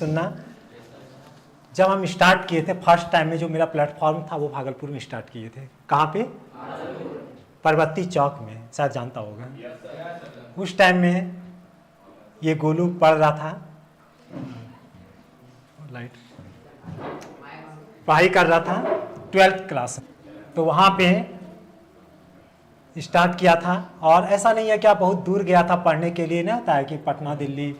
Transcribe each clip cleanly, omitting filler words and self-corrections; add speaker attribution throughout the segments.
Speaker 1: सुनना, जब हम स्टार्ट किए थे फर्स्ट टाइम में जो मेरा प्लेटफॉर्म था वो भागलपुर में स्टार्ट किए थे। कहाँ पे? परबत्ती चौक में, शायद जानता होगा। उस टाइम में ये गोलू पढ़ रहा था, लाइट पढ़ाई कर रहा था 12th क्लास। तो वहाँ पे स्टार्ट किया था। और ऐसा नहीं है कि आप बहुत दूर गया था पढ़ने के लिए, ना होता है कि पटना दिल्ली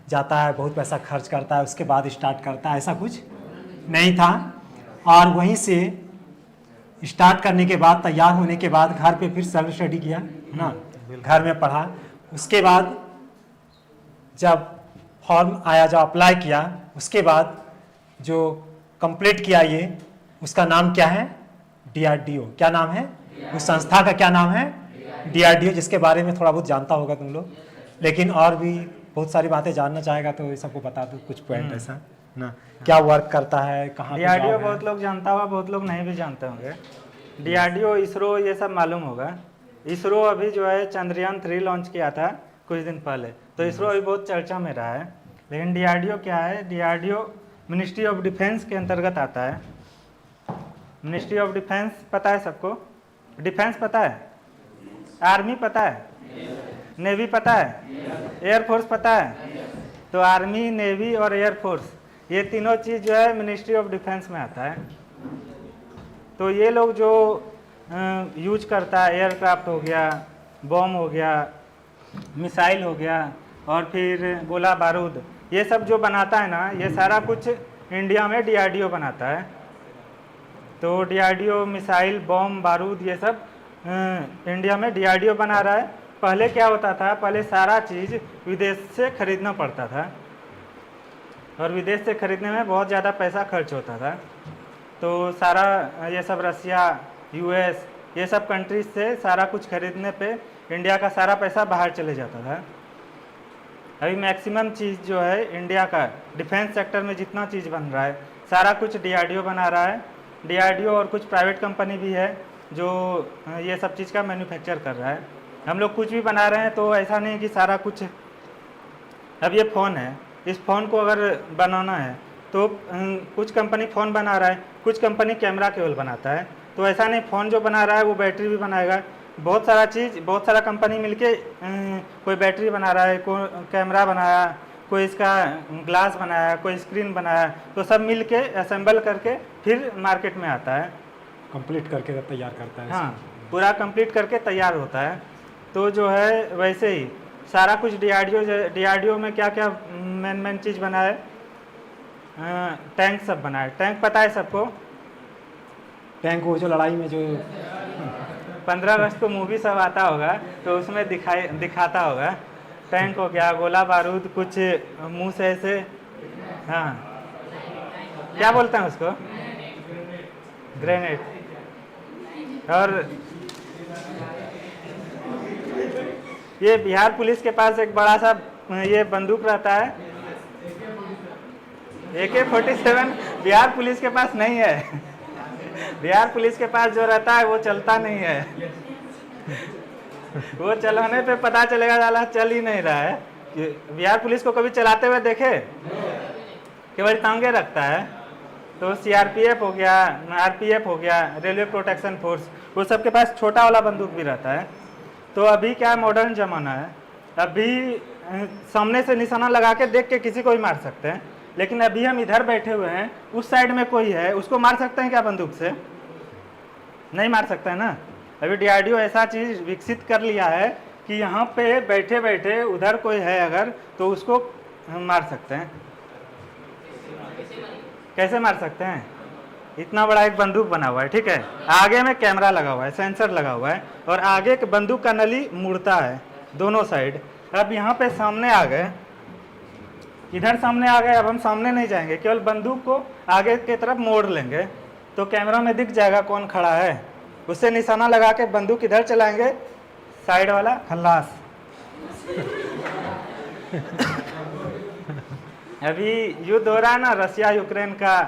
Speaker 1: जाता है, बहुत पैसा खर्च करता है, उसके बाद स्टार्ट करता है, ऐसा कुछ नहीं था। और वहीं से स्टार्ट करने के बाद, तैयार होने के बाद घर पे फिर सेल्फ स्टडी किया ना, घर में पढ़ा। उसके बाद जब फॉर्म आया, जब अप्लाई किया, उसके बाद जो कंप्लीट किया ये, उसका नाम क्या है? DRDO। क्या नाम है उस संस्था का? क्या नाम है? DRDO, जिसके बारे में थोड़ा बहुत जानता होगा तुम लोग, लेकिन और भी बहुत सारी बातें जानना चाहेगा तो ये सबको बता दो कुछ पॉइंट ऐसा ना, क्या वर्क करता है, कहाँ पे
Speaker 2: DRDO
Speaker 1: जॉब है?
Speaker 2: बहुत लोग जानता होगा, बहुत लोग नहीं भी जानते होंगे। DRDO, इसरो, ये सब मालूम होगा। इसरो अभी जो है चंद्रयान 3 लॉन्च किया था कुछ दिन पहले, तो इसरो अभी बहुत चर्चा में रहा है। लेकिन DRDO क्या है? DRDO मिनिस्ट्री ऑफ डिफेंस के अंतर्गत आता है। मिनिस्ट्री ऑफ डिफेंस पता है सबको? डिफेंस पता है? आर्मी पता है? नेवी पता है? एयरफोर्स पता है? तो आर्मी, नेवी और एयरफोर्स, ये तीनों चीज़ जो है मिनिस्ट्री ऑफ डिफेंस में आता है। तो ये लोग जो यूज करता है, एयरक्राफ्ट हो गया, बॉम्ब हो गया, मिसाइल हो गया, और फिर गोला बारूद, ये सब जो बनाता है ना, ये सारा कुछ इंडिया में DRDO बनाता है। तो DRDO मिसाइल, बॉम्ब, बारूद, ये सब इंडिया में DRDO बना रहा है। पहले क्या होता था? पहले सारा चीज़ विदेश से खरीदना पड़ता था, और विदेश से खरीदने में बहुत ज़्यादा पैसा खर्च होता था। तो सारा ये सब रसिया, US, ये सब कंट्रीज से सारा कुछ खरीदने पे इंडिया का सारा पैसा बाहर चले जाता था। अभी मैक्सिमम चीज़ जो है इंडिया का डिफेंस सेक्टर में जितना चीज़ बन रहा है, सारा कुछ DRDO बना रहा है। DRDO और कुछ प्राइवेट कंपनी भी है जो ये सब चीज़ का मैन्युफैक्चर कर रहा है। हम लोग कुछ भी बना रहे हैं तो ऐसा नहीं कि सारा कुछ। अब ये फ़ोन है, इस फ़ोन को अगर बनाना है तो कुछ कंपनी फ़ोन बना रहा है, कुछ कंपनी कैमरा केवल बनाता है। तो ऐसा नहीं, फ़ोन जो बना रहा है वो बैटरी भी बनाएगा। बहुत सारा चीज़, बहुत सारा कंपनी मिलके कोई बैटरी बना रहा है, कोई कैमरा बनाया, कोई इसका ग्लास बनाया, कोई स्क्रीन बनाया, तो सब मिल के असेंबल करके फिर मार्केट में आता है।
Speaker 1: कंप्लीट करके तैयार करता है।
Speaker 2: हाँ, पूरा कंप्लीट करके तैयार होता है। तो जो है वैसे ही सारा कुछ DRDO में क्या क्या मेन चीज़ बना है? टैंक सब बना है। टैंक पता है सबको?
Speaker 1: टैंक वो जो लड़ाई में जो
Speaker 2: 15 अगस्त को मूवी सब आता होगा तो उसमें दिखाता होगा। टैंक हो गया, गोला बारूद, कुछ मुंह से ऐसे, हाँ क्या बोलते हैं उसको? ग्रेनेड। और ये बिहार पुलिस के पास एक बड़ा सा ये बंदूक रहता है, AK-47 बिहार पुलिस के पास नहीं है। बिहार पुलिस के पास जो रहता है वो चलता नहीं है। वो चलाने पे पता चलेगा साला चल ही नहीं रहा है। बिहार पुलिस को कभी चलाते हुए देखे? केवल टांगे रखता है। तो CRPF हो गया, RPF हो गया, रेलवे प्रोटेक्शन फोर्स, वो सब के पास छोटा वाला बंदूक भी रहता है। तो अभी क्या मॉडर्न ज़माना है, अभी सामने से निशाना लगा के देख के किसी को ही मार सकते हैं। लेकिन अभी हम इधर बैठे हुए हैं, उस साइड में कोई है, उसको मार सकते हैं क्या बंदूक से? नहीं मार सकते हैं ना। अभी DRDO ऐसा चीज़ विकसित कर लिया है कि यहाँ पे बैठे बैठे उधर कोई है अगर, तो उसको हम मार सकते हैं। कैसे मार सकते हैं? इतना बड़ा एक बंदूक बना हुआ है, ठीक है, आगे में कैमरा लगा हुआ है, सेंसर लगा हुआ है, और आगे के बंदूक का नली मुड़ता है दोनों साइड। अब यहाँ पे सामने आ गए, इधर सामने आ गए, अब हम सामने नहीं जाएंगे, केवल बंदूक को आगे की तरफ मोड़ लेंगे तो कैमरा में दिख जाएगा कौन खड़ा है। उससे निशाना लगा के बंदूक इधर चलाएंगे, साइड वाला खल्लास। अभी युद्ध हो रहा है ना रसिया यूक्रेन का,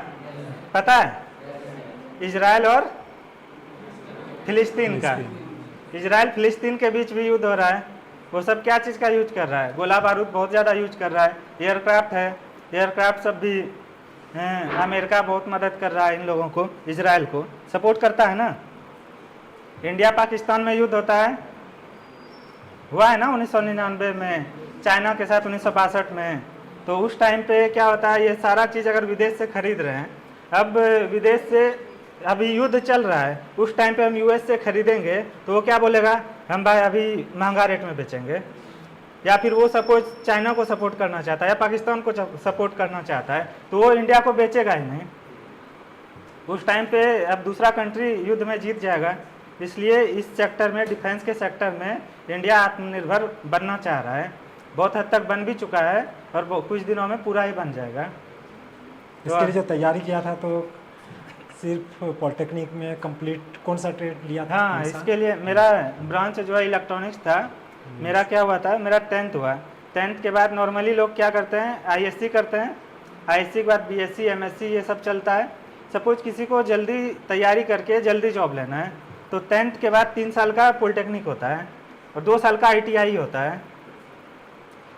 Speaker 2: पता है? इजराइल और फिलिस्तीन का। इजराइल फिलिस्तीन के बीच भी युद्ध हो रहा है। वो सब क्या चीज़ का यूज कर रहा है? गोला बारूद बहुत ज़्यादा यूज कर रहा है, एयरक्राफ्ट है, एयरक्राफ्ट सब भी अमेरिका बहुत मदद कर रहा है इन लोगों को, इजराइल को सपोर्ट करता है ना। इंडिया पाकिस्तान में युद्ध होता है, हुआ है ना 1999 में, चाइना के साथ 1962 में। तो उस टाइम पे क्या होता है, ये सारा चीज़ अगर विदेश से खरीद रहे हैं, अब विदेश से अभी युद्ध चल रहा है, उस टाइम पे हम यूएस से खरीदेंगे तो वो क्या बोलेगा, हम भाई अभी महंगा रेट में बेचेंगे। या फिर वो सपोज चाइना को सपोर्ट करना चाहता है या पाकिस्तान को सपोर्ट करना चाहता है, तो वो इंडिया को बेचेगा ही नहीं। उस टाइम पे अब दूसरा कंट्री युद्ध में जीत जाएगा। इसलिए इस सेक्टर में, डिफेंस के सेक्टर में इंडिया आत्मनिर्भर बनना चाह रहा है, बहुत हद तक बन भी चुका है और कुछ दिनों में पूरा ही बन जाएगा।
Speaker 1: इसके लिए जो तैयारी किया था तो सिर्फ पॉलिटेक्निक में कंप्लीट कौन सा ट्रेड लिया था?
Speaker 2: हाँ, इसके लिए मेरा ब्रांच जो है इलेक्ट्रॉनिक्स था। मेरा क्या हुआ था, मेरा 10th हुआ। 10th के बाद नॉर्मली लोग क्या करते हैं, आईएससी करते हैं। आईएससी के बाद बीएससी, एमएससी ये सब चलता है। सपोज किसी को जल्दी तैयारी करके जल्दी जॉब लेना है तो 10th के बाद 3 साल का पॉलिटेक्निक होता है और 2 साल का आईटीआई होता है।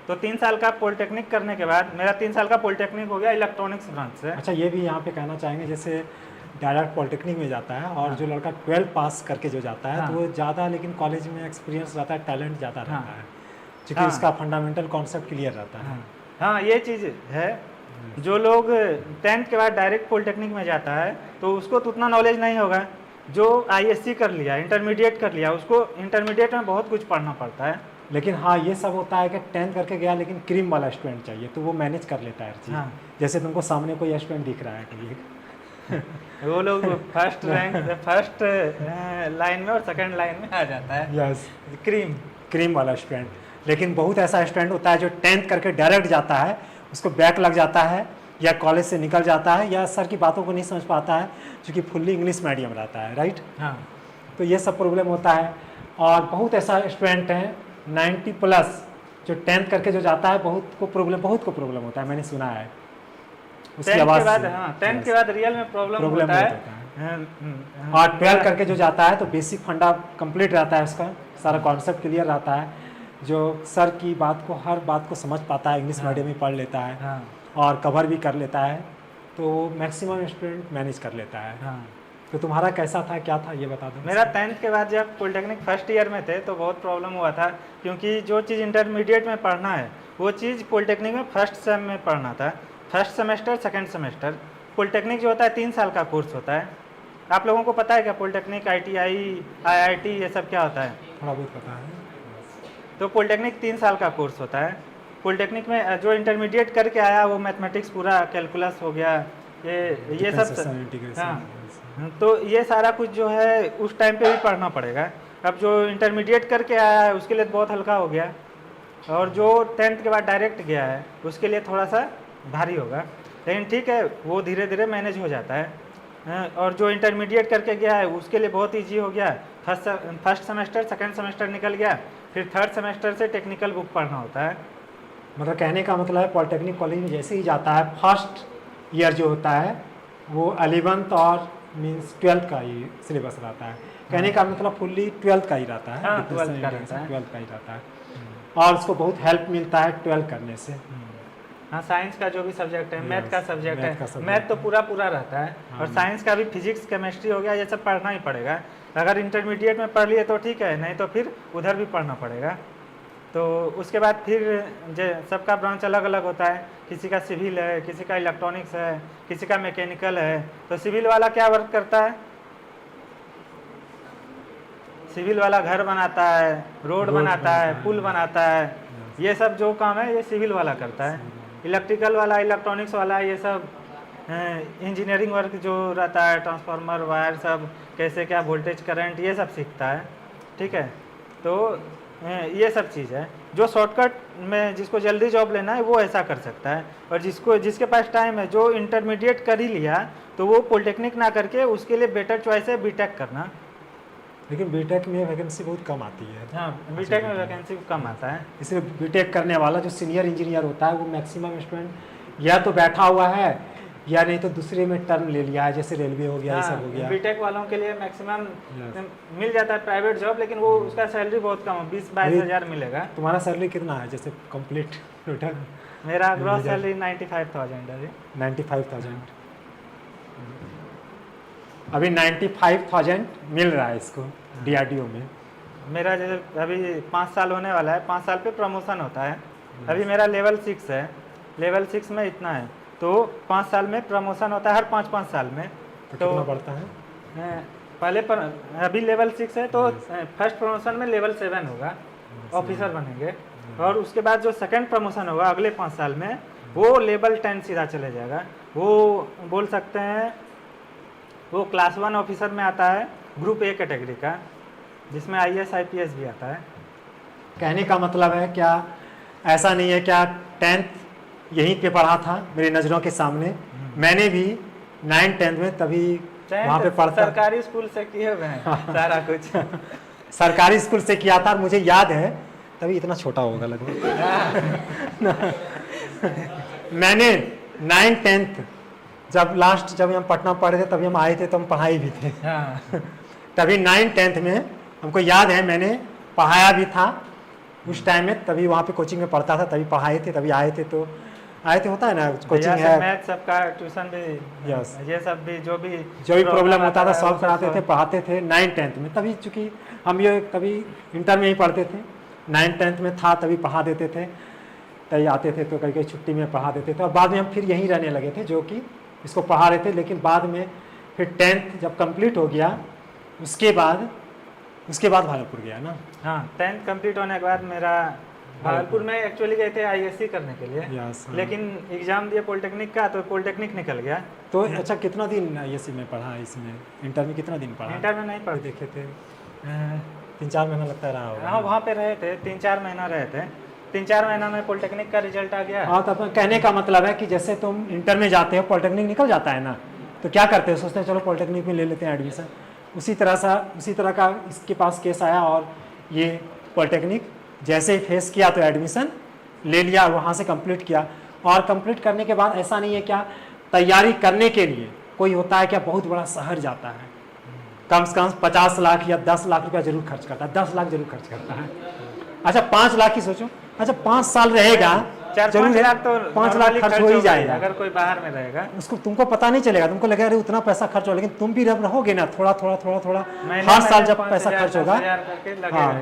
Speaker 2: तो 3 साल का पॉलिटेक्निक करने के बाद मेरा 3 साल का पॉलिटेक्निक हो गया इलेक्ट्रॉनिक्स ब्रांच से।
Speaker 1: अच्छा, ये भी यहाँ पे कहना चाहेंगे, जैसे डायरेक्ट पॉलिटेक्निक में जाता है और जो लड़का 12 पास करके जो जाता है तो वो ज़्यादा, लेकिन कॉलेज में एक्सपीरियंस रहता है, टैलेंट ज़्यादा रहता है, क्योंकि उसका फंडामेंटल कॉन्सेप्ट क्लियर रहता है।
Speaker 2: हाँ, ये चीज़ है। जो लोग 10th के बाद डायरेक्ट पॉलिटेक्निक में जाता है तो उसको तो उतना नॉलेज नहीं होगा। जो आईएससी कर लिया, इंटरमीडिएट कर लिया, उसको इंटरमीडिएट में बहुत कुछ पढ़ना पड़ता है।
Speaker 1: लेकिन हाँ, ये सब होता है कि 10th करके गया लेकिन क्रीम वाला स्टूडेंट चाहिए तो वो मैनेज कर लेता है हर चीज़। जैसे तुमको सामने कोई स्टूडेंट दिख रहा है कभी
Speaker 2: वो लोग फर्स्ट रैंक, फर्स्ट लाइन में और सेकंड लाइन में आ जाता है।
Speaker 1: यस,
Speaker 2: क्रीम
Speaker 1: वाला स्टूडेंट। लेकिन बहुत ऐसा स्टूडेंट होता है जो 10th करके डायरेक्ट जाता है, उसको बैक लग जाता है या कॉलेज से निकल जाता है या सर की बातों को नहीं समझ पाता है, क्योंकि फुल्ली इंग्लिश मीडियम रहता है, राइट।
Speaker 2: हाँ,
Speaker 1: तो ये सब प्रॉब्लम होता है। और बहुत ऐसा स्टूडेंट हैं 90+ जो 10th करके जो जाता है, बहुत को प्रॉब्लम होता है, मैंने सुना है। उसके बाद
Speaker 2: 10th के बाद रियल में प्रॉब्लम होता है।
Speaker 1: और 12 करके जो जाता है तो बेसिक फंडा कंप्लीट रहता है, उसका सारा कॉन्सेप्ट क्लियर रहता है, जो सर की बात को, हर बात को समझ पाता है, इंग्लिश मीडियम में पढ़ लेता है और कवर भी कर लेता है, तो मैक्सिमम स्टूडेंट मैनेज कर लेता है। तो तुम्हारा कैसा था, क्या था, ये बता दो।
Speaker 2: मेरा 10th के बाद जब पॉलिटेक्निक फर्स्ट ईयर में थे तो बहुत प्रॉब्लम हुआ था, क्योंकि जो चीज़ इंटरमीडिएट में पढ़ना है वो चीज़ पॉलिटेक्निक में फर्स्ट सेम में पढ़ना था। First semester, second semester. Polytechnic जो होता है 3 साल का कोर्स होता है। आप लोगों को पता है क्या पॉलिटेक्निक, आईटीआई, आईआईटी ये सब क्या होता है?
Speaker 1: थोड़ा बहुत पता है।
Speaker 2: तो पॉलिटेक्निक 3 साल का कोर्स होता है। पॉलिटेक्निक में जो इंटरमीडिएट करके आया वो मैथमेटिक्स पूरा, कैलकुलस हो गया, ये सब। हाँ, तो ये सारा कुछ जो है उस टाइम पे भी पढ़ना पड़ेगा। अब जो इंटरमीडिएट करके आया है उसके लिए बहुत हल्का हो गया, और जो 10th के बाद डायरेक्ट गया है उसके लिए थोड़ा सा भारी होगा, लेकिन ठीक है, वो धीरे धीरे मैनेज हो जाता है। और जो इंटरमीडिएट करके गया है उसके लिए बहुत ईजी हो गया। फर्स्ट सेमेस्टर, सेकंड सेमेस्टर निकल गया, फिर थर्ड सेमेस्टर से टेक्निकल बुक पढ़ना होता है।
Speaker 1: मतलब कहने का मतलब है पॉलिटेक्निक कॉलेज में जैसे ही जाता है, फर्स्ट ईयर जो होता है वो 11th और मीन्स 12th का ही सिलेबस रहता है। कहने का मतलब फुल्ली 12th का ही रहता है।
Speaker 2: हाँ, 12th का रहता है।
Speaker 1: 12th का ही रहता है और उसको बहुत हेल्प मिलता है 12th करने से।
Speaker 2: हाँ, साइंस का जो भी सब्जेक्ट है, मैथ का सब्जेक्ट है, मैथ तो
Speaker 1: है।
Speaker 2: पूरा रहता है। और साइंस का भी फिजिक्स, केमिस्ट्री हो गया, ये सब पढ़ना ही पड़ेगा। अगर इंटरमीडिएट में पढ़ लिए तो ठीक है, नहीं तो फिर उधर भी पढ़ना पड़ेगा। तो उसके बाद फिर सबका ब्रांच अलग अलग होता है, किसी का सिविल है, किसी का इलेक्ट्रॉनिक्स है, किसी का मैकेनिकल है। तो सिविल वाला क्या वर्क करता है? सिविल वाला घर बनाता है, रोड बनाता है, पुल बनाता है, ये सब जो काम है ये सिविल वाला करता है। इलेक्ट्रिकल वाला, इलेक्ट्रॉनिक्स वाला, ये सब इंजीनियरिंग वर्क जो रहता है, ट्रांसफार्मर, वायर, सब कैसे क्या वोल्टेज, करंट, ये सब सीखता है। ठीक है, तो ये सब चीज़ है। जो शॉर्टकट में जिसको जल्दी जॉब लेना है वो ऐसा कर सकता है, और जिसके पास टाइम है, जो इंटरमीडिएट कर ही लिया, तो वो पॉलिटेक्निक ना करके उसके लिए बेटर चॉइस है बीटेक करना।
Speaker 1: लेकिन बीटेक में वैकेंसी बहुत कम आती है।
Speaker 2: हाँ, बीटेक में वैकेंसी कम आता है,
Speaker 1: इसलिए बीटेक करने वाला जो सीनियर इंजीनियर होता है वो मैक्सिमम स्टूडेंट या तो बैठा हुआ है या नहीं तो दूसरे में टर्न ले लिया है, जैसे रेलवे हो गया, ये सब हो गया।
Speaker 2: बीटेक वालों के लिए मैक्सिमम मिल जाता है प्राइवेट जॉब, लेकिन वो उसका सैलरी बहुत कम है, 20-22 हज़ार मिलेगा।
Speaker 1: तुम्हारा सैलरी कितना है जैसे कंप्लीट टोटल?
Speaker 2: मेरा ग्रॉस सैलरी 95,000 है अभी।
Speaker 1: 95,000 अभी 95,000 मिल रहा है इसको DRDO में।
Speaker 2: मेरा जैसे अभी 5 साल होने वाला है, 5 साल पे प्रमोशन होता है। अभी मेरा लेवल 6 है, लेवल 6 में इतना है, तो 5 साल में प्रमोशन होता है, हर 5-5 साल में।
Speaker 1: तो कितना बढ़ता है?
Speaker 2: पहले पर अभी लेवल 6 है, तो फर्स्ट प्रमोशन में लेवल 7 होगा, ऑफिसर बनेंगे। और उसके बाद जो सेकंड प्रमोशन होगा अगले 5 साल में, वो लेवल 10 सीधा चले जाएगा। वो बोल सकते हैं वो क्लास 1 ऑफिसर में आता है, ग्रुप A कैटेगरी का, जिसमें IAS IPS भी आता है।
Speaker 1: कहने का मतलब है क्या ऐसा नहीं है क्या 10th यहीं पे पढ़ा था मेरी नज़रों के सामने, मैंने भी 9th-10th में तभी वहाँ पे पढ़ता,
Speaker 2: सरकारी स्कूल से किए हुए हैं सारा कुछ।
Speaker 1: सरकारी स्कूल से किया था। मुझे याद है तभी इतना छोटा होगा लगभग। मैंने 9th-10th जब हम पटना पढ़े थे तभी हम आए थे, तो हम पढ़ाई भी थे। तभी 9th-10th में हमको याद है मैंने पढ़ाया भी था उस टाइम में, तभी वहाँ पे कोचिंग में पढ़ता था, तभी पढ़ाए थे, तभी आए थे। तो आए थे, होता है ना कोचिंग है,
Speaker 2: मैथ सबका ट्यूशन भी,
Speaker 1: यस,
Speaker 2: ये सब भी जो भी
Speaker 1: प्रॉब्लम होता था सॉल्व कराते थे, पढ़ाते थे 9th-10th में। तभी चूँकि हम ये कभी इंटर में ही पढ़ते थे, 9th-10th में था तभी पढ़ा देते थे, तभी आते थे तो कहीं कहीं छुट्टी में पढ़ा देते थे। और बाद में हम फिर यहीं रहने लगे थे, जो कि इसको पढ़ा रहे थे। लेकिन बाद में फिर 10th जब कंप्लीट हो गया उसके बाद भागलपुर गया ना।
Speaker 2: हाँ, 10th कंप्लीट होने के बाद मेरा भागलपुर में एक्चुअली गए थे ISC करने के लिए,
Speaker 1: यस, हाँ।
Speaker 2: लेकिन एग्जाम दिया पॉलिटेक्निक का, तो पॉलिटेक्निक निकल गया।
Speaker 1: तो अच्छा कितना दिन ISC में पढ़ा? इसमें इंटर में कितना दिन पढ़ा?
Speaker 2: इंटर में नहीं पढ़
Speaker 1: देखे थे 3-4 महीना लगता रहा होगा।
Speaker 2: हाँ, वहाँ पे रहे थे, 3-4 महीना रहे थे। 3-4 महीना में पॉलिटेक्निक का रिजल्ट आ गया।
Speaker 1: हाँ, तो अपना कहने का मतलब है कि जैसे तुम इंटर में जाते हो, पॉलिटेक्निक निकल जाता है ना, तो क्या करते हो, सोचते हैं चलो पॉलिटेक्निक में ले लेते हैं एडमिशन। उसी तरह का इसके पास केस आया, और ये पॉलिटेक्निक जैसे ही फेस किया तो एडमिशन ले लिया, वहाँ से कंप्लीट किया। और कंप्लीट करने के बाद ऐसा नहीं है क्या तैयारी करने के लिए कोई होता है क्या बहुत बड़ा शहर जाता है, कम से कम 50 लाख या 10 लाख रुपया जरूर खर्च करता है, 10 लाख जरूर खर्च करता है। अच्छा 5 लाख ही सोचो, अच्छा 5 साल रहेगा,
Speaker 2: 4-5 लाख तो
Speaker 1: 5 लाख खर्च हो ही जाएगा।
Speaker 2: अगर कोई बाहर में रहेगा
Speaker 1: उसको तुमको पता नहीं चलेगा, तुमको लगेगा अरे उतना पैसा खर्च हो, लेकिन तुम भी रहोगे ना थोड़ा हर साल जब पैसा खर्च होगा, हाँ,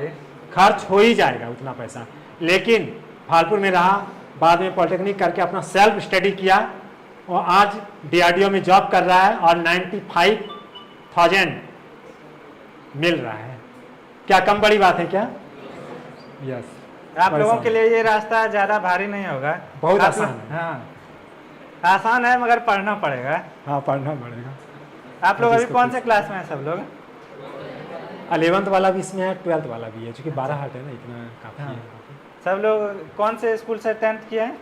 Speaker 1: खर्च हो ही जाएगा उतना पैसा। लेकिन भागलपुर में रहा, बाद में पॉलिटेक्निक करके अपना सेल्फ स्टडी किया, और आज DRDO में जॉब कर रहा है और 95,000 मिल रहा है। क्या कम बड़ी बात है क्या? यस,
Speaker 2: आप लोगों के लिए ये रास्ता ज़्यादा भारी नहीं होगा,
Speaker 1: बहुत आसान है।
Speaker 2: हाँ, आसान है, मगर पढ़ना पड़ेगा।
Speaker 1: हाँ, पढ़ना पड़ेगा।
Speaker 2: आप लोग अभी कौन से क्लास में हैं सब लोग?
Speaker 1: 11th वाला भी इसमें है, 12th वाला भी है, चूँकि 12 हट है ना, इतना काफ़ी है।
Speaker 2: सब लोग कौन से स्कूल से 10th किए हैं?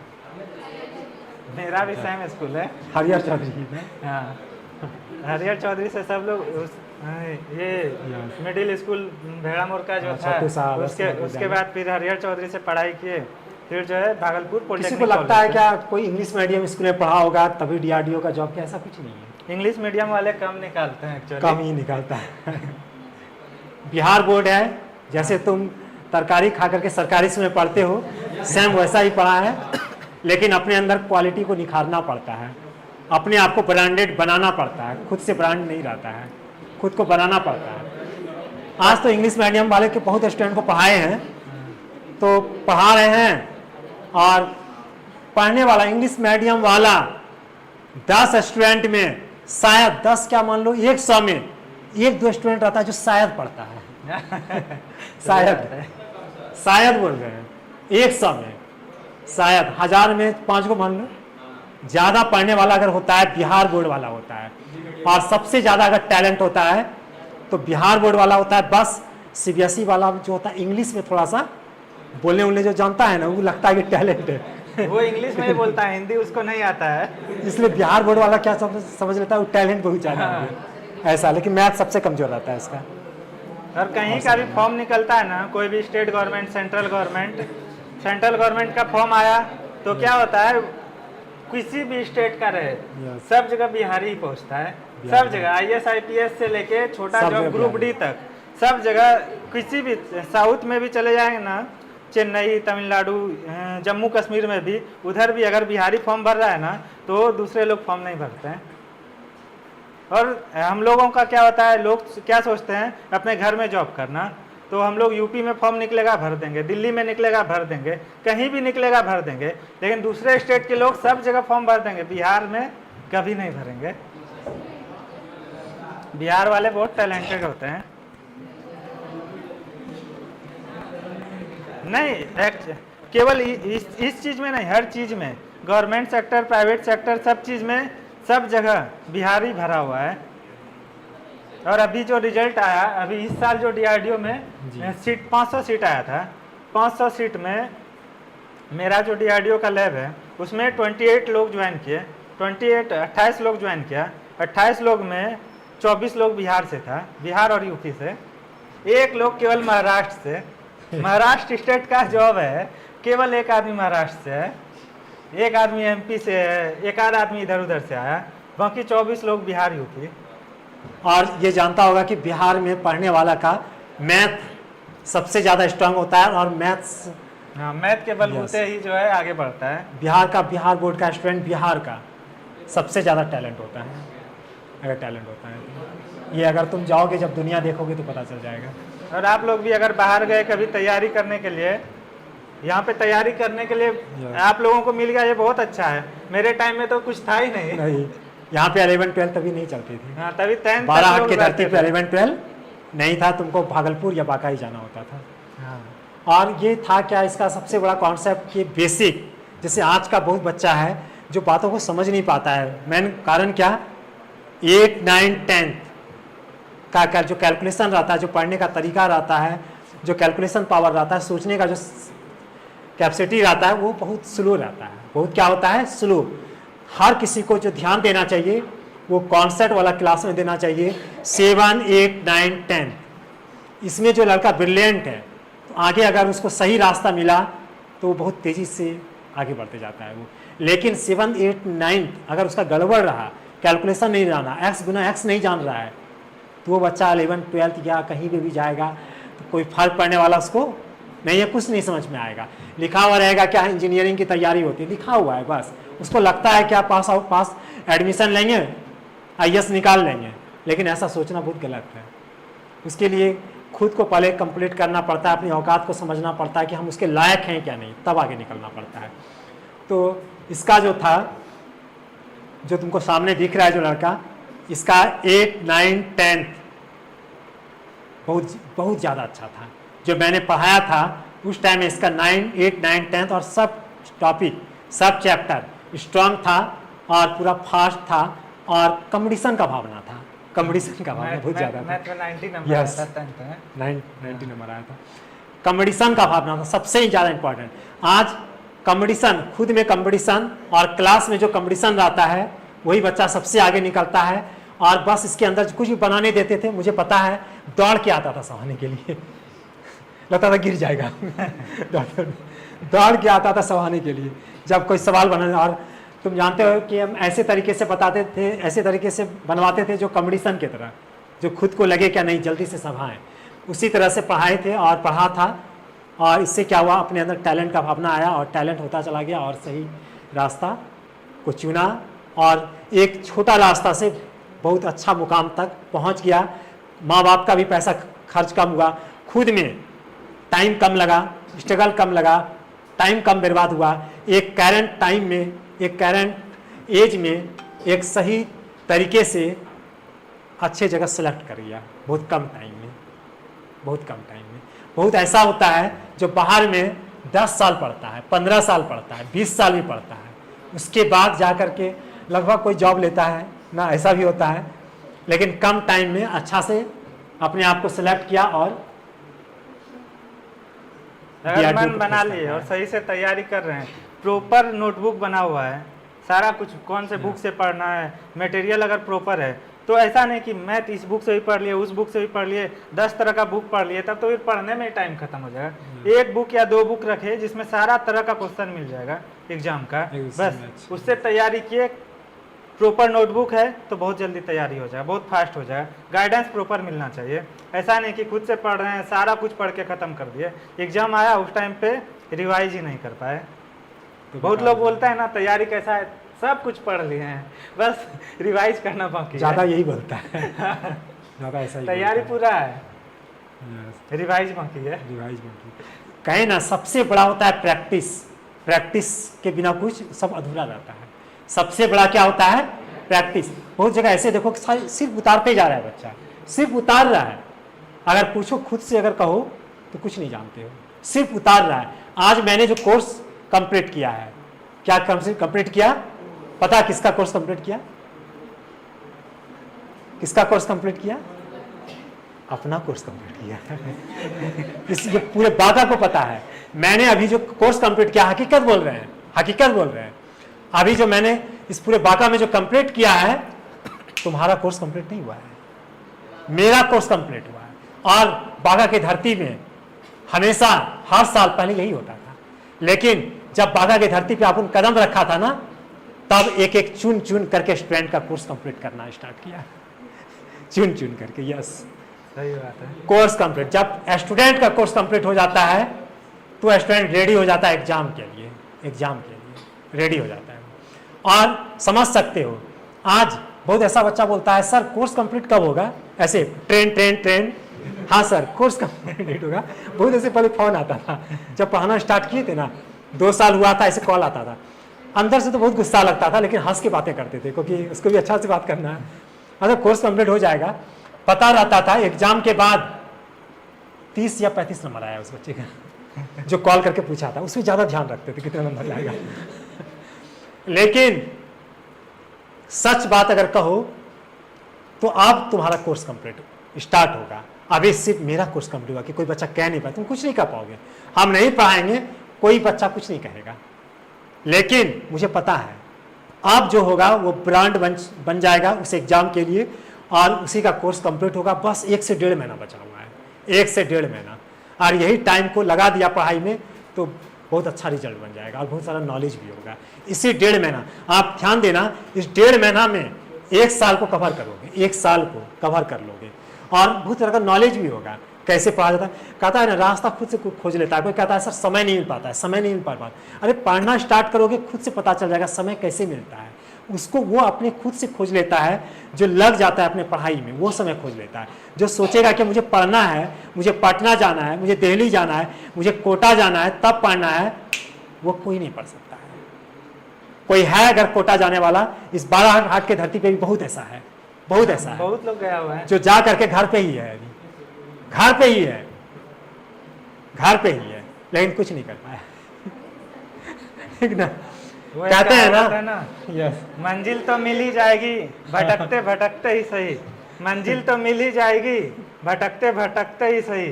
Speaker 2: मेरा भी सेम स्कूल है,
Speaker 1: हरियर चौधरी में।
Speaker 2: हाँ, हरियर चौधरी से सब लोग ये मिडिल स्कूल भेड़ा मोड़ का जो था, उसके बाद फिर हरियर चौधरी से पढ़ाई किए, फिर जो है भागलपुर पॉलिटेक्निक।
Speaker 1: किसी को लगता है क्या कोई इंग्लिश मीडियम स्कूल में पढ़ा होगा तभी DRDO का जॉब, क्या ऐसा कुछ नहीं है।
Speaker 2: इंग्लिश मीडियम वाले कम निकालते हैं एक्चुअली,
Speaker 1: कम ही निकालता है। बिहार बोर्ड है, जैसे तुम तरकारी खा करके सरकारी स्कूल में पढ़ते हो, सेम वैसा ही पढ़ा है, लेकिन अपने अंदर क्वालिटी को निखारना पड़ता है, अपने आप को ब्रांडेड बनाना पड़ता है, खुद से ब्रांड नहीं रहता है, खुद को बनाना पड़ता है। आज तो इंग्लिश मीडियम वाले के बहुत स्टूडेंट को पढ़ाए हैं, तो पढ़ा रहे हैं, और पढ़ने वाला इंग्लिश मीडियम वाला 10 स्टूडेंट में शायद 10 क्या मान लो 100 में 1-2 स्टूडेंट रहता है जो शायद पढ़ता है। शायद बोल रहे हैं, 100 में शायद, 1000 में 5 को मान लो। ज़्यादा पढ़ने वाला अगर होता है बिहार बोर्ड वाला होता है, और सबसे ज़्यादा अगर टैलेंट होता है तो बिहार बोर्ड वाला होता है। बस CBSE वाला जो होता है इंग्लिश में थोड़ा सा बोलने उलने जो जानता है ना, वो लगता है कि टैलेंट है,
Speaker 2: वो इंग्लिश में ही बोलता है, हिंदी उसको नहीं आता है,
Speaker 1: इसलिए बिहार बोर्ड वाला क्या समझ लेता है वो टैलेंट बहुत ज़्यादा है ऐसा। लेकिन मैथ सबसे कमज़ोर रहता है इसका।
Speaker 2: और कहीं का भी फॉर्म निकलता है ना, कोई भी स्टेट गवर्नमेंट, सेंट्रल गवर्नमेंट का फॉर्म आया तो क्या होता है, किसी भी स्टेट का रहे, सब जगह बिहारी ही पहुंचता है, सब जगह IAS IPS से लेके छोटा जॉब ग्रुप D तक, सब जगह किसी भी साउथ में भी चले जाएंगे ना, चेन्नई, तमिलनाडु, जम्मू कश्मीर में भी, उधर भी अगर बिहारी फॉर्म भर रहा है ना तो दूसरे लोग फॉर्म नहीं भरते हैं। और हम लोगों का क्या होता है, लोग क्या सोचते हैं अपने घर में जॉब करना, तो हम लोग यूपी में फॉर्म निकलेगा भर देंगे, दिल्ली में निकलेगा भर देंगे, कहीं भी निकलेगा भर देंगे, लेकिन दूसरे स्टेट के लोग सब जगह फॉर्म भर देंगे, बिहार में कभी नहीं भरेंगे। बिहार वाले बहुत टैलेंटेड होते हैं। नहीं, केवल इस चीज़ में नहीं, हर चीज़ में, गवर्नमेंट सेक्टर, प्राइवेट सेक्टर, सब चीज़ में, सब जगह बिहारी भरा हुआ है। और अभी जो रिजल्ट आया, अभी इस साल जो डीआरडीओ में सीट 500 सीट आया था, 500 सीट में मेरा जो डीआरडीओ का लैब है उसमें 28 लोग ज्वाइन किए, 28 लोग ज्वाइन किया। 28 लोग में 24 लोग बिहार से था, बिहार और यूपी से, एक लोग केवल महाराष्ट्र से। महाराष्ट्र स्टेट का जॉब है, केवल एक आदमी महाराष्ट्र से है, एक आदमी एमपी से है, एक आध आदमी इधर उधर से आया, बाकी 24 लोग बिहार यूपी।
Speaker 1: और ये जानता होगा कि बिहार में पढ़ने वाला का मैथ सबसे ज़्यादा स्ट्रांग होता है, और मैथ्स,
Speaker 2: हाँ, मैथ के बलबूते ही जो है आगे बढ़ता है।
Speaker 1: बिहार बोर्ड का स्टूडेंट बिहार का सबसे ज़्यादा टैलेंट होता है, अगर टैलेंट होता है तो। ये अगर तुम जाओगे, जब दुनिया देखोगे तो पता चल जाएगा।
Speaker 2: और आप लोग भी अगर बाहर गए कभी तैयारी करने के लिए, यहाँ पे तैयारी करने के लिए आप लोगों को मिल गया, ये बहुत अच्छा है। मेरे टाइम में तो कुछ था ही नहीं।
Speaker 1: यहाँ पे 11-12 तभी नहीं चलती थी।
Speaker 2: हाँ, तभी 10
Speaker 1: 12 की धरती पे 11-12 नहीं था, तुमको भागलपुर या बांका ही जाना होता था।
Speaker 2: हाँ।
Speaker 1: और ये था क्या, इसका सबसे बड़ा कॉन्सेप्ट कि बेसिक, जैसे आज का बहुत बच्चा है जो बातों को समझ नहीं पाता है। मेन कारण क्या, 8, 9, 10 का जो कैलकुलेशन रहता है, जो पढ़ने का तरीका रहता है, जो कैलकुलेशन पावर रहता है, सोचने का जो कैपेसिटी रहता है, वो बहुत स्लो रहता है। बहुत क्या होता है, स्लो। हर किसी को जो ध्यान देना चाहिए वो कॉन्सेप्ट वाला क्लास में देना चाहिए। 7, 8, 9, 10 इसमें जो लड़का ब्रिलियंट है, तो आगे अगर उसको सही रास्ता मिला तो वो बहुत तेज़ी से आगे बढ़ते जाता है वो। लेकिन 7, 8, 9 अगर उसका गड़बड़ रहा, कैलकुलेशन नहीं जाना, एक्स गुना एक्स नहीं जान रहा है, तो वो बच्चा 11, 12 या कहीं पे भी जाएगा तो कोई फर्क पड़ने वाला उसको नहीं है, कुछ नहीं समझ में आएगा। लिखा हुआ रहेगा क्या, इंजीनियरिंग की तैयारी होती है, लिखा हुआ है बस, उसको लगता है क्या पास आउट पास एडमिशन लेंगे, आईएएस निकाल लेंगे, लेकिन ऐसा सोचना बहुत गलत है। उसके लिए खुद को पहले कंप्लीट करना पड़ता है, अपनी औकात को समझना पड़ता है कि हम उसके लायक हैं क्या नहीं, तब आगे निकलना पड़ता है। तो इसका जो था, जो तुमको सामने दिख रहा है जो लड़का, इसका 8, 9, 10 बहुत ज़्यादा अच्छा था। जो मैंने पढ़ाया था उस टाइम में इसका 9, 8, 9, 10 और सब टॉपिक, सब चैप्टर स्ट्रांग था और पूरा फास्ट था, और कंपटीशन का भावना था, कंपटीशन का भावना बहुत ज़्यादा था।
Speaker 2: 90 नंबर आया था,
Speaker 1: 90 नंबर आया था। कंपटीशन का भावना था सबसे ज़्यादा इम्पोर्टेंट। आज कंपटीशन, खुद में कंपटीशन और क्लास में जो कंपटीशन रहता है, वही बच्चा सबसे आगे निकलता है। और बस इसके अंदर कुछ भी बनाने देते थे, मुझे पता है, दौड़ के आता था सवाने के लिए लगता था गिर जाएगा दौड़ के आता था सवाने के लिए जब कोई सवाल बनाने। और तुम जानते हो कि हम ऐसे तरीके से बताते थे, ऐसे तरीके से बनवाते थे जो कंपटीशन की तरह, जो खुद को लगे क्या नहीं जल्दी से सभाएं, उसी तरह से पढ़ाए थे और पढ़ा था। और इससे क्या हुआ, अपने अंदर टैलेंट का भावना आया और टैलेंट होता चला गया और सही रास्ता को चुना, और एक छोटा रास्ता से बहुत अच्छा मुकाम तक पहुंच गया। माँ बाप का भी पैसा खर्च कम हुआ, खुद में टाइम कम लगा, स्ट्रगल कम लगा, टाइम कम बर्बाद हुआ। एक करंट टाइम में, एक करंट एज में एक सही तरीके से अच्छे जगह सेलेक्ट कर लिया, बहुत कम टाइम में, बहुत कम टाइम में। बहुत ऐसा होता है जो बाहर में 10 साल पढ़ता है, 15 साल पढ़ता है, 20 साल भी पढ़ता है, उसके बाद जा कर के लगभग कोई जॉब लेता है ना, ऐसा भी होता है। लेकिन कम टाइम में अच्छा से अपने आप को सिलेक्ट किया और
Speaker 2: अगर मन बना लिए और सही से तैयारी कर रहे हैं, प्रॉपर नोटबुक बना हुआ है, सारा कुछ कौन से बुक से पढ़ना है, मटेरियल अगर प्रॉपर है, तो ऐसा नहीं कि मैथ इस बुक से भी पढ़ लिए, उस बुक से भी पढ़ लिए, 10 तरह का बुक पढ़ लिए, तब तो फिर पढ़ने में ही टाइम खत्म हो जाएगा। एक बुक या 2 बुक रखे जिसमें सारा तरह का क्वेश्चन मिल जाएगा एग्जाम का, बस उससे तैयारी किए, प्रॉपर नोटबुक है तो बहुत जल्दी तैयारी हो जाए, बहुत फास्ट हो जाए। गाइडेंस प्रॉपर मिलना चाहिए, ऐसा नहीं कि खुद से पढ़ रहे हैं सारा कुछ पढ़ के ख़त्म कर दिए, एग्जाम आया उस टाइम पे रिवाइज ही नहीं कर पाए।
Speaker 1: तो
Speaker 2: बहुत लोग बोलते हैं ना तैयारी कैसा है, सब कुछ पढ़ लिए हैं बस रिवाइज करना बाकी
Speaker 1: ज़्यादा
Speaker 2: है।
Speaker 1: यही बोलता है ज़्यादा ऐसा ही
Speaker 2: तैयारी
Speaker 1: बोलता
Speaker 2: पूरा है,
Speaker 1: है। Yes,
Speaker 2: रिवाइज बाकी है।
Speaker 1: रिवाइज बाकी। कहे ना सबसे बड़ा होता है प्रैक्टिस, प्रैक्टिस के बिना कुछ सब अधूरा रहता है। सबसे बड़ा क्या होता है? प्रैक्टिस। बहुत जगह ऐसे देखो कि सिर्फ उतारते जा रहा है बच्चा, सिर्फ उतार रहा है। अगर पूछो खुद से अगर कहो तो कुछ नहीं जानते हो, सिर्फ उतार रहा है। आज मैंने जो कोर्स कंप्लीट किया है, क्या कंप्लीट किया? पता है किसका कोर्स कंप्लीट किया? किसका कोर्स कंप्लीट किया? अपना कोर्स कंप्लीट किया इस ये पूरे बागा को पता है। मैंने अभी जो कोर्स कंप्लीट किया, हकीकत बोल रहे हैं, हकीकत बोल रहे हैं। अभी जो मैंने इस पूरे बागा में जो कंप्लीट किया है, तुम्हारा कोर्स कंप्लीट नहीं हुआ है, मेरा कोर्स कंप्लीट हुआ है। और बागा की धरती में हमेशा हर साल पहले यही होता था, लेकिन जब बागा की धरती पे अपन कदम रखा था ना, तब एक एक चुन चुन करके स्टूडेंट का कोर्स कंप्लीट करना स्टार्ट किया, चुन चुन करके। यस,
Speaker 2: सही बात है।
Speaker 1: Course complete. जब स्टूडेंट का कोर्स कंप्लीट हो जाता है तो स्टूडेंट रेडी हो जाता है एग्जाम के लिए, एग्जाम के लिए रेडी हो जाता है। और समझ सकते हो, आज बहुत ऐसा बच्चा बोलता है सर कोर्स कंप्लीट कब होगा, ऐसे ट्रेन। हाँ सर कोर्स कंप्लीट होगा। बहुत ऐसे पहले फोन आता था जब पढ़ाना स्टार्ट किए थे ना, 2 साल हुआ था, ऐसे कॉल आता था। अंदर से तो बहुत गुस्सा लगता था, लेकिन हंस के बातें करते थे, क्योंकि उसको भी अच्छा से बात करना है। अगर कोर्स कंप्लीट हो जाएगा, पता रहता था एग्जाम के बाद 30 या 35 नंबर आया उस बच्चे का जो कॉल करके पूछा था, उसमें ज़्यादा ध्यान रखते थे कितना नंबर लाएगा। लेकिन सच बात अगर कहो तो अब तुम्हारा कोर्स कंप्लीट स्टार्ट होगा। अभी सिर्फ मेरा कोर्स कंप्लीट हुआ कि कोई बच्चा कह नहीं पाए, तुम कुछ नहीं कर पाओगे। हम नहीं पढ़ाएंगे, कोई बच्चा कुछ नहीं कहेगा, लेकिन मुझे पता है अब जो होगा वो ब्रांड बन जाएगा उस एग्जाम के लिए, और उसी का कोर्स कंप्लीट होगा। बस 1 से 1.5 महीना बचा हुआ है, 1 से 1.5 महीना, और यही टाइम को लगा दिया पढ़ाई में तो बहुत अच्छा रिजल्ट बन जाएगा और बहुत सारा नॉलेज भी होगा। इसी 1.5 महीना आप ध्यान देना, इस 1.5 महीना में 1 साल को कवर करोगे, 1 साल को कवर कर लोगे, और बहुत तरह का नॉलेज भी होगा कैसे पढ़ा जाता है। कहता है ना रास्ता खुद से खोज लेता है। कोई कहता है सर समय नहीं मिल पाता है, समय नहीं मिल पाता। अरे पढ़ना स्टार्ट करोगे खुद से पता चल जाएगा समय कैसे मिलता है। उसको वो अपने खुद से खोज लेता है, जो लग जाता है अपने पढ़ाई में वो समय खोज लेता है। जो सोचेगा कि मुझे पढ़ना है, मुझे पटना जाना है, मुझे दिल्ली जाना है, मुझे कोटा जाना है तब पढ़ना है, वो कोई नहीं पढ़ सकता है। कोई है अगर कोटा जाने वाला, इस बालाघाट के धरती पे भी बहुत ऐसा है, बहुत ऐसा है,
Speaker 2: बहुत लोग गया हुआ है
Speaker 1: जो जा करके घर पे ही है, अभी घर पे ही है, घर पे ही है, लेकिन कुछ नहीं कर पाया। ठीक ना,
Speaker 2: वो
Speaker 1: कहते हैं
Speaker 2: कहावत है
Speaker 1: ना,
Speaker 2: ना,
Speaker 1: यस,
Speaker 2: मंजिल तो मिल ही जाएगी भटकते भटकते ही सही। मंजिल तो मिल ही जाएगी भटकते भटकते ही सही।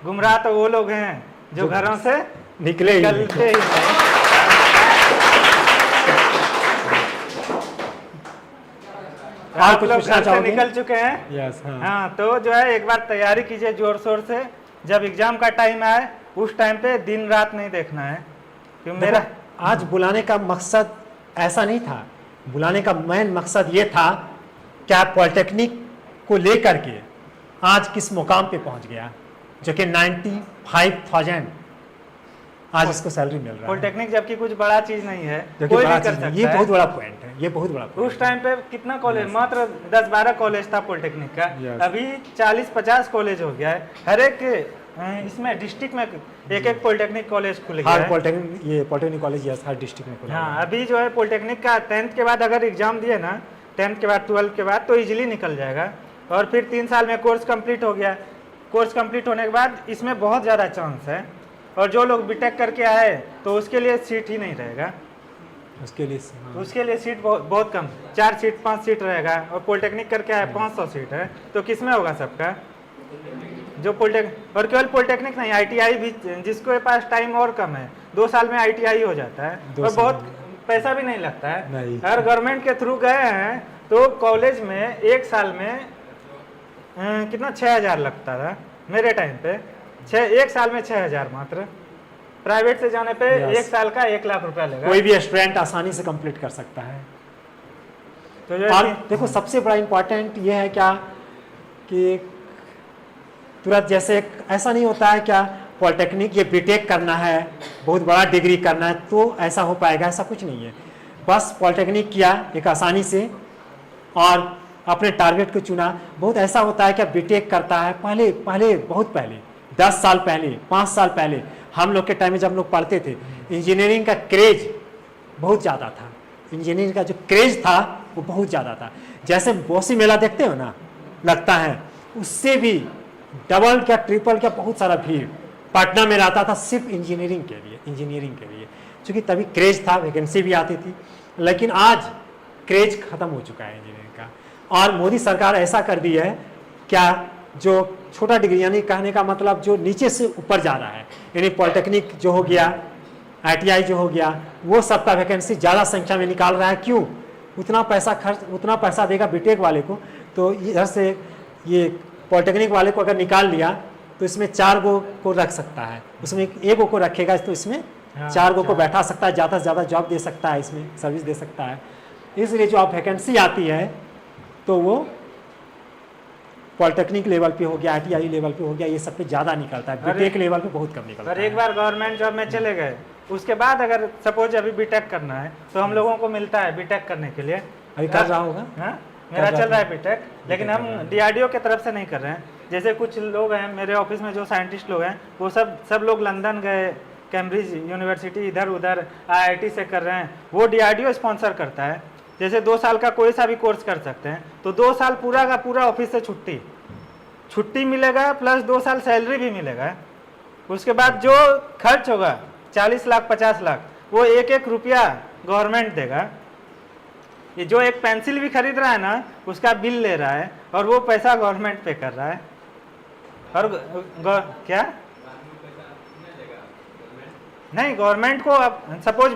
Speaker 2: गुमराह तो वो लोग हैं जो घरों से
Speaker 1: निकले ही नहीं।
Speaker 2: निकलते ही नहीं।
Speaker 1: और
Speaker 2: आप
Speaker 1: कुछ
Speaker 2: लोग
Speaker 1: पूछना
Speaker 2: घर से
Speaker 1: चाहोगे?
Speaker 2: निकल चुके हैं।
Speaker 1: यस, हाँ,
Speaker 2: हाँ, तो जो है एक बार तैयारी कीजिए जोर शोर से। जब एग्जाम का टाइम आए उस टाइम पे दिन रात नहीं देखना है, क्यों मेरा
Speaker 1: देखो, आज बुलाने का मकसद ऐसा नहीं था। बुलाने का मेन मकसद ये था कि आप पॉलिटेक्निक को लेकर के आज किस मुकाम पे पहुंच गया, जो कि 95,000 आज इसको सैलरी मिल रहा है।
Speaker 2: पॉलिटेक्निक जबकि कुछ बड़ा चीज नहीं है,
Speaker 1: जो कि
Speaker 2: कोई
Speaker 1: बड़ा
Speaker 2: भी कर
Speaker 1: चीज़ है।
Speaker 2: सकता
Speaker 1: ये
Speaker 2: है।
Speaker 1: बहुत बड़ा पॉइंट है, ये बहुत बड़ा point
Speaker 2: उस टाइम पे कितना कॉलेज,
Speaker 1: Yes.
Speaker 2: मात्र 10-12 कॉलेज था पॉलिटेक्निक का।
Speaker 1: Yes.
Speaker 2: अभी 40-50 कॉलेज हो गया है। हर एक इसमें डिस्ट्रिक्ट में एक एक पॉलिटेक्निक कॉलेज खुल
Speaker 1: है।
Speaker 2: गया
Speaker 1: हर
Speaker 2: है।
Speaker 1: पॉलिटेक्निक, ये पॉलिटेक्निक कॉलेज यस हर डिस्ट्रिक्ट में खुला हुआ
Speaker 2: हाँ,
Speaker 1: है।
Speaker 2: अभी जो है पॉलिटेक्निक का 10th के बाद अगर एग्जाम दिए ना, 10th के बाद 12th के बाद तो इजीली निकल जाएगा। और फिर 3 साल में कोर्स कंप्लीट हो गया। कोर्स कंप्लीट होने के बाद इसमें बहुत ज़्यादा चांस है। और जो लोग बीटेक करके आए तो उसके लिए सीट ही नहीं रहेगा,
Speaker 1: उसके लिए हाँ।
Speaker 2: उसके लिए सीट बहुत कम, 4 सीट 5 सीट रहेगा। और पॉलिटेक्निक करके आए 500 सीट है, तो किस में होगा सबका जो पॉलिटेक्निक। और केवल पॉलिटेक्निक नहीं, आईटीआई भी, जिसके पास टाइम और कम है 2 साल में आईटीआई हो जाता है।
Speaker 1: 2
Speaker 2: और
Speaker 1: साल
Speaker 2: बहुत
Speaker 1: में।
Speaker 2: पैसा भी नहीं लगता है।
Speaker 1: नहीं।
Speaker 2: अगर गवर्नमेंट के थ्रू गए हैं तो कॉलेज में 1 साल में कितना 6,000 लगता था मेरे टाइम पे। 1 साल में 6,000 मात्र। प्राइवेट से जाने पे
Speaker 1: Yes.
Speaker 2: 1 साल का 1 लाख रुपया लेगा।
Speaker 1: कोई भी स्टूडेंट आसानी से कंप्लीट कर सकता है।
Speaker 2: तो जो
Speaker 1: और
Speaker 2: है
Speaker 1: देखो सबसे बड़ा इम्पोर्टेंट ये है क्या कि तुरंत जैसे ऐसा नहीं होता है क्या पॉलिटेक्निक ये बीटेक करना है, बहुत बड़ा डिग्री करना है तो ऐसा हो पाएगा, ऐसा कुछ नहीं है। बस पॉलिटेक्निक किया एक आसानी से और अपने टारगेट को चुना। बहुत ऐसा होता है कि बीटेक करता है, पहले पहले बहुत पहले 10 साल पहले 5 साल पहले हम लोग के टाइम में जब हम लोग पढ़ते थे, इंजीनियरिंग का क्रेज बहुत ज़्यादा था। इंजीनियरिंग का जो क्रेज था वो बहुत ज़्यादा था। जैसे बौसी मेला देखते हो ना, लगता है उससे भी डबल क्या ट्रिपल क्या बहुत सारा भीड़ पटना में रहता था सिर्फ इंजीनियरिंग के लिए, क्योंकि तभी क्रेज था, वैकेंसी भी आती थी। लेकिन आज क्रेज खत्म हो चुका है इंजीनियरिंग का, और मोदी सरकार ऐसा कर दी है क्या, जो छोटा डिग्री यानी कहने का मतलब जो नीचे से ऊपर जा रहा है, यानी पॉलिटेक्निक जो हो गया, ITI जो हो गया, वो सबका वैकेंसी ज़्यादा संख्या में निकाल रहा है। क्यों? उतना पैसा देगा बीटेक वाले को, तो इधर से ये पॉलिटेक्निक वाले को अगर निकाल लिया तो इसमें 4 गो को रख सकता है, उसमें 1 गो को रखेगा तो इसमें 4 गो को बैठा सकता है, ज़्यादा से ज़्यादा जॉब दे सकता है, इसमें सर्विस दे सकता है। इसलिए जो आप वैकेंसी आती है तो वो पॉलिटेक्निक लेवल पे हो गया, ITI लेवल पे हो गया, ये सब पे ज़्यादा निकलता है, बीटेक लेवल पे बहुत कम निकलता है।
Speaker 2: अगर एक बार गवर्नमेंट जॉब में चले गए, उसके बाद अगर सपोज अभी बीटेक करना है तो हम लोगों को मिलता है बीटेक करने के लिए।
Speaker 1: अभी कर रहा होगा?
Speaker 2: हाँ, मेरा चल रहा है बीटेक, लेकिन हम DRDO के तरफ से नहीं कर रहे हैं। जैसे कुछ लोग हैं मेरे ऑफिस में जो साइंटिस्ट लोग हैं, वो सब लोग लंदन गए, कैम्ब्रिज यूनिवर्सिटी इधर उधर IIT से कर रहे हैं, वो DRDO स्पॉन्सर करता है। जैसे 2 साल का कोई सा भी कोर्स कर सकते हैं, तो 2 साल पूरा का पूरा ऑफिस से छुट्टी मिलेगा, प्लस 2 साल सैलरी भी मिलेगा। उसके बाद जो खर्च होगा 40 लाख 50 लाख, वो एक एक रुपया गवर्नमेंट देगा। ये जो एक पेंसिल भी खरीद रहा है ना, उसका बिल ले रहा है, और वो पैसा गवर्नमेंट पे कर रहा है। और क्या नहीं, गवर्नमेंट को अब सपोज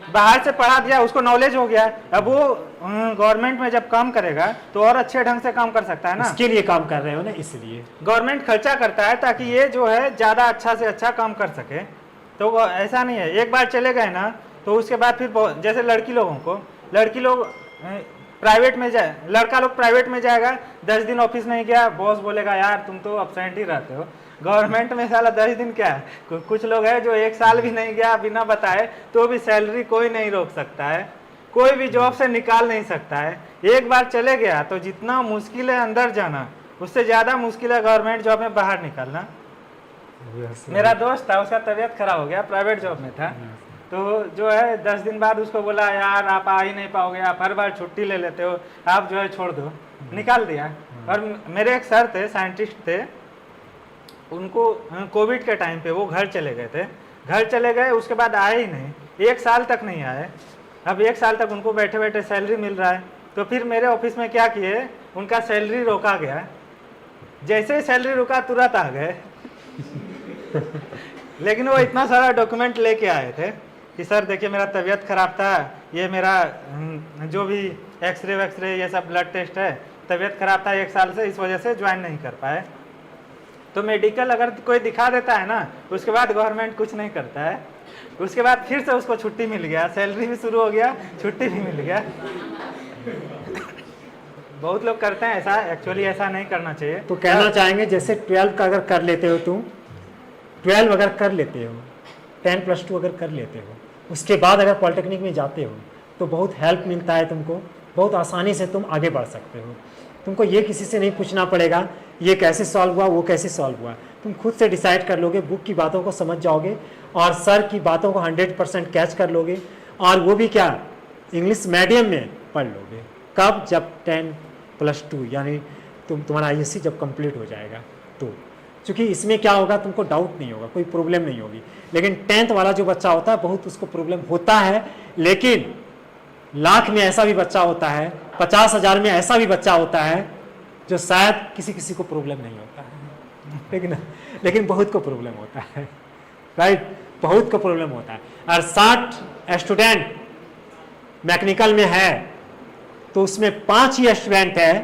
Speaker 2: बाहर से पढ़ा दिया, उसको नॉलेज हो गया, अब वो गवर्नमेंट में जब काम करेगा तो और अच्छे ढंग से काम कर सकता है ना।
Speaker 1: इसके लिए काम कर रहे हो ना, इसलिए
Speaker 2: गवर्नमेंट खर्चा करता है ताकि ये जो है ज़्यादा अच्छा से अच्छा काम कर सके। तो ऐसा नहीं है, एक बार चले गए ना तो उसके बाद फिर जैसे लड़की लोग प्राइवेट में जाए, लड़का लोग प्राइवेट में जाएगा, 10 दिन ऑफिस नहीं गया, बॉस बोलेगा यार तुम तो एब्सेंट ही रहते हो। गवर्नमेंट में साला 10 दिन क्या है, कुछ लोग हैं जो 1 साल भी नहीं गया बिना बताए, तो भी सैलरी कोई नहीं रोक सकता है, कोई भी जॉब से निकाल नहीं सकता है। एक बार चले गया तो जितना मुश्किल है अंदर जाना, उससे ज़्यादा मुश्किल है गवर्नमेंट जॉब में बाहर निकलना। मेरा दोस्त था, उसका तबीयत खराब हो गया, प्राइवेट जॉब में था, तो जो है 10 दिन बाद उसको बोला यार आप आ ही नहीं पाओगे, आप हर बार छुट्टी ले लेते हो, आप जो है छोड़ दो, निकाल दिया। और मेरे एक सर थे, साइंटिस्ट थे, उनको कोविड के टाइम पे वो घर चले गए, उसके बाद आए ही नहीं, 1 साल तक नहीं आए। अब 1 साल तक उनको बैठे बैठे सैलरी मिल रहा है, तो फिर मेरे ऑफिस में क्या किए, उनका सैलरी रोका गया, जैसे ही सैलरी रुका तुरंत आ गए। लेकिन वो इतना सारा डॉक्यूमेंट लेके आए थे कि सर देखिए मेरा तबीयत खराब था, ये मेरा जो भी एक्सरे ये सब ब्लड टेस्ट है, तबीयत खराब था 1 साल से, इस वजह से ज्वाइन नहीं कर पाए। तो मेडिकल अगर कोई दिखा देता है ना, उसके बाद गवर्नमेंट कुछ नहीं करता है, उसके बाद फिर से उसको छुट्टी मिल गया, सैलरी भी शुरू हो गया, छुट्टी भी मिल गया। बहुत लोग करते हैं ऐसा, एक्चुअली ऐसा नहीं करना चाहिए।
Speaker 1: तो कहना चाहेंगे जैसे 12 का अगर कर लेते हो तुम, 12 अगर कर लेते हो, 10+2 अगर कर लेते हो, उसके बाद अगर पॉलिटेक्निक में जाते हो तो बहुत हेल्प मिलता है तुमको, बहुत आसानी से तुम आगे बढ़ सकते हो। तुमको ये किसी से नहीं पूछना पड़ेगा ये कैसे सॉल्व हुआ, वो कैसे सॉल्व हुआ, तुम खुद से डिसाइड कर लोगे, बुक की बातों को समझ जाओगे और सर की बातों को 100% कैच कर लोगे, और वो भी क्या, इंग्लिश मीडियम में पढ़ लोगे। कब? जब 10+2 यानी तुम्हारा ISC जब कंप्लीट हो जाएगा तो, क्योंकि इसमें क्या होगा, तुमको डाउट नहीं होगा, कोई प्रॉब्लम नहीं होगी। लेकिन 10th वाला जो बच्चा होता है बहुत उसको प्रॉब्लम होता है, लेकिन लाख में ऐसा भी बच्चा होता है, 50,000 में ऐसा भी बच्चा होता है जो शायद किसी को प्रॉब्लम नहीं होता है, लेकिन बहुत को प्रॉब्लम होता है, राइट, बहुत को प्रॉब्लम होता है। और 60 स्टूडेंट मैकेनिकल में है तो उसमें 5 ही स्टूडेंट है,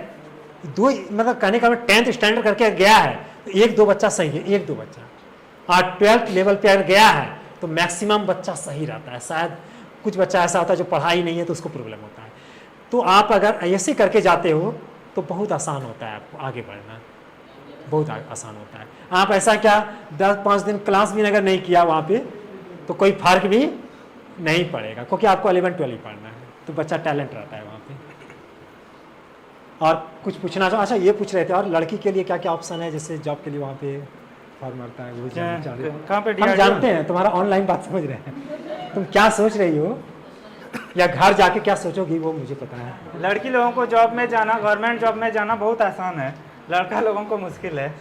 Speaker 1: 2 मतलब कहने का 10th स्टैंडर्ड करके गया है तो 1-2 बच्चा सही है, 1-2 बच्चा, और 12th लेवल पे अगर गया है तो मैक्सिमम बच्चा सही रहता है। शायद कुछ बच्चा ऐसा होता है जो पढ़ाई नहीं है तो उसको प्रॉब्लम होता है, तो आप अगर ऐसे करके जाते हो तो बहुत आसान होता है आपको आगे बढ़ना, बहुत आसान होता है। आप ऐसा क्या 10-5 दिन क्लास भी अगर नहीं किया वहाँ पे तो कोई फर्क भी नहीं पड़ेगा, क्योंकि आपको 11-12 ही पढ़ना है, तो बच्चा टैलेंट रहता है वहाँ पे। और कुछ पूछना चाहो? अच्छा ये पूछ रहे थे, और लड़की के लिए क्या क्या ऑप्शन है, जैसे जॉब के लिए वहाँ पे फॉर्म भरता है, वो जानना चाह रहे हैं।
Speaker 2: कहाँ पे
Speaker 1: हम
Speaker 2: DRDO?
Speaker 1: जानते हैं तुम्हारा ऑनलाइन बात समझ रहे हैं, तुम क्या सोच रही हो या घर जाके क्या सोचोगी वो मुझे पता है।
Speaker 2: लड़की लोगों को जॉब में जाना, गवर्नमेंट जॉब में जाना बहुत आसान है, लड़का लोगों को मुश्किल है।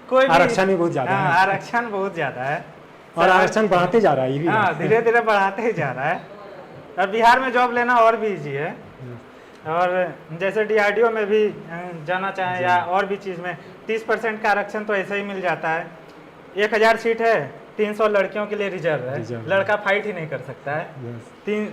Speaker 2: कोई भी
Speaker 1: आरक्षण भी बहुत ज़्यादा है।
Speaker 2: आरक्षण बहुत ज़्यादा है,
Speaker 1: और आरक्षण बढ़ाते जा रहा है ये भी।
Speaker 2: हाँ धीरे धीरे बढ़ाते ही जा रहा है। और बिहार में जॉब लेना और भी इजी है। और जैसे DRDO में भी जाना चाहें या और भी चीज़ में 30% का आरक्षण तो ऐसे ही मिल जाता है। 1000 सीट है, 300 लड़कियों के लिए रिजर्व है, लड़का फाइट ही नहीं कर सकता है, 3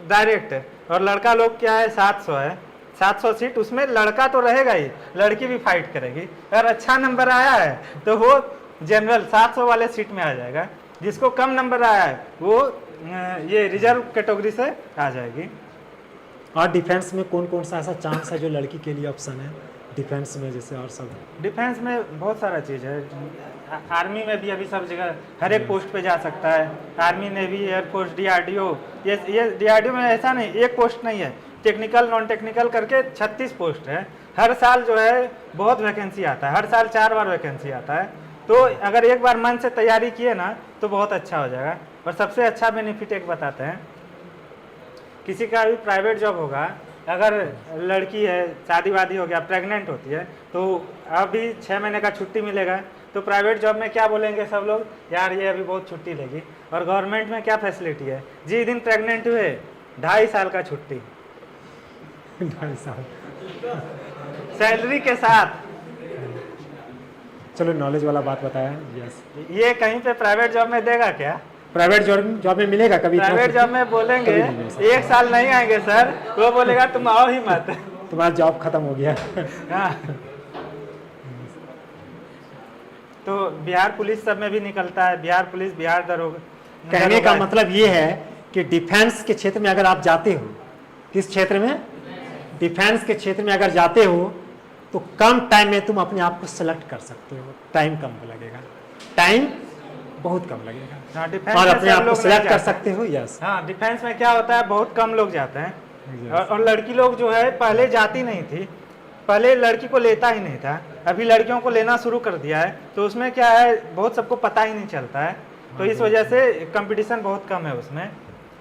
Speaker 2: डायरेक्ट है। और लड़का लोग क्या है 700 है, 700 सीट, उसमें लड़का तो रहेगा ही, लड़की भी फाइट करेगी। अगर अच्छा नंबर आया है तो वो जनरल 700 वाले सीट में आ जाएगा, जिसको कम नंबर आया है वो ये रिजर्व कैटेगरी से आ जाएगी।
Speaker 1: और डिफेंस में कौन कौन सा ऐसा चांस है जो लड़की के लिए ऑप्शन है डिफेंस में, जैसे और सब?
Speaker 2: डिफेंस में बहुत सारा चीज़ है। आर्मी में भी अभी सब जगह हर एक पोस्ट पे जा सकता है, आर्मी, नेवी, एयरफोर्स, DRDO। ये DRDO में ऐसा नहीं एक पोस्ट नहीं है, टेक्निकल नॉन टेक्निकल करके 36 पोस्ट है। हर साल जो है बहुत वैकेंसी आता है, हर साल 4 बार वैकेंसी आता है। तो अगर एक बार मन से तैयारी किए ना तो बहुत अच्छा हो जाएगा। और सबसे अच्छा बेनिफिट एक बताते हैं, किसी का भी प्राइवेट जॉब होगा, अगर लड़की है, शादी वादी हो गया, प्रेग्नेंट होती है, तो अभी 6 महीने का छुट्टी मिलेगा। तो प्राइवेट जॉब में क्या बोलेंगे सब लोग, यार ये अभी बहुत छुट्टी लेगी। और गवर्नमेंट में क्या फैसिलिटी है, जिस दिन प्रेग्नेंट हुए 2.5 साल का छुट्टी
Speaker 1: 2.5 साल
Speaker 2: सैलरी के साथ।
Speaker 1: चलो नॉलेज वाला बात बताया। यस,
Speaker 2: ये कहीं पे प्राइवेट जॉब में देगा क्या?
Speaker 1: प्राइवेट जॉब में मिलेगा कभी?
Speaker 2: प्राइवेट जॉब में बोलेंगे
Speaker 1: कभी नहीं मिल सकता।
Speaker 2: 1 साल नहीं आएंगे सर, वो बोलेगा तुम आओ ही मत।
Speaker 1: तुम्हारा जॉब खत्म हो गया।
Speaker 2: हाँ। तो बिहार पुलिस सब में भी निकलता है, बिहार पुलिस, बिहार दरोगा।
Speaker 1: कहने का मतलब ये है कि डिफेंस के क्षेत्र में अगर आप जाते हो, किस क्षेत्र में? डिफेंस के क्षेत्र में अगर जाते हो तो कम टाइम में तुम अपने आप को सेलेक्ट कर सकते हो, टाइम कम लगेगा, टाइम बहुत कम लगेगा।
Speaker 2: हाँ, डिफेंस
Speaker 1: और
Speaker 2: में
Speaker 1: अपने
Speaker 2: सब
Speaker 1: आप को
Speaker 2: लोग
Speaker 1: सेलेक्ट
Speaker 2: नहीं
Speaker 1: कर
Speaker 2: जाते।
Speaker 1: सकते हो। यस,
Speaker 2: हाँ, डिफेंस में क्या होता है, बहुत कम लोग जाते हैं। और लड़की लोग जो है पहले जाती नहीं थी, पहले लड़की को लेता ही नहीं था, अभी लड़कियों को लेना शुरू कर दिया है। तो उसमें क्या है, बहुत सबको पता ही नहीं चलता है। तो इस वजह से कंपटीशन बहुत कम है उसमें।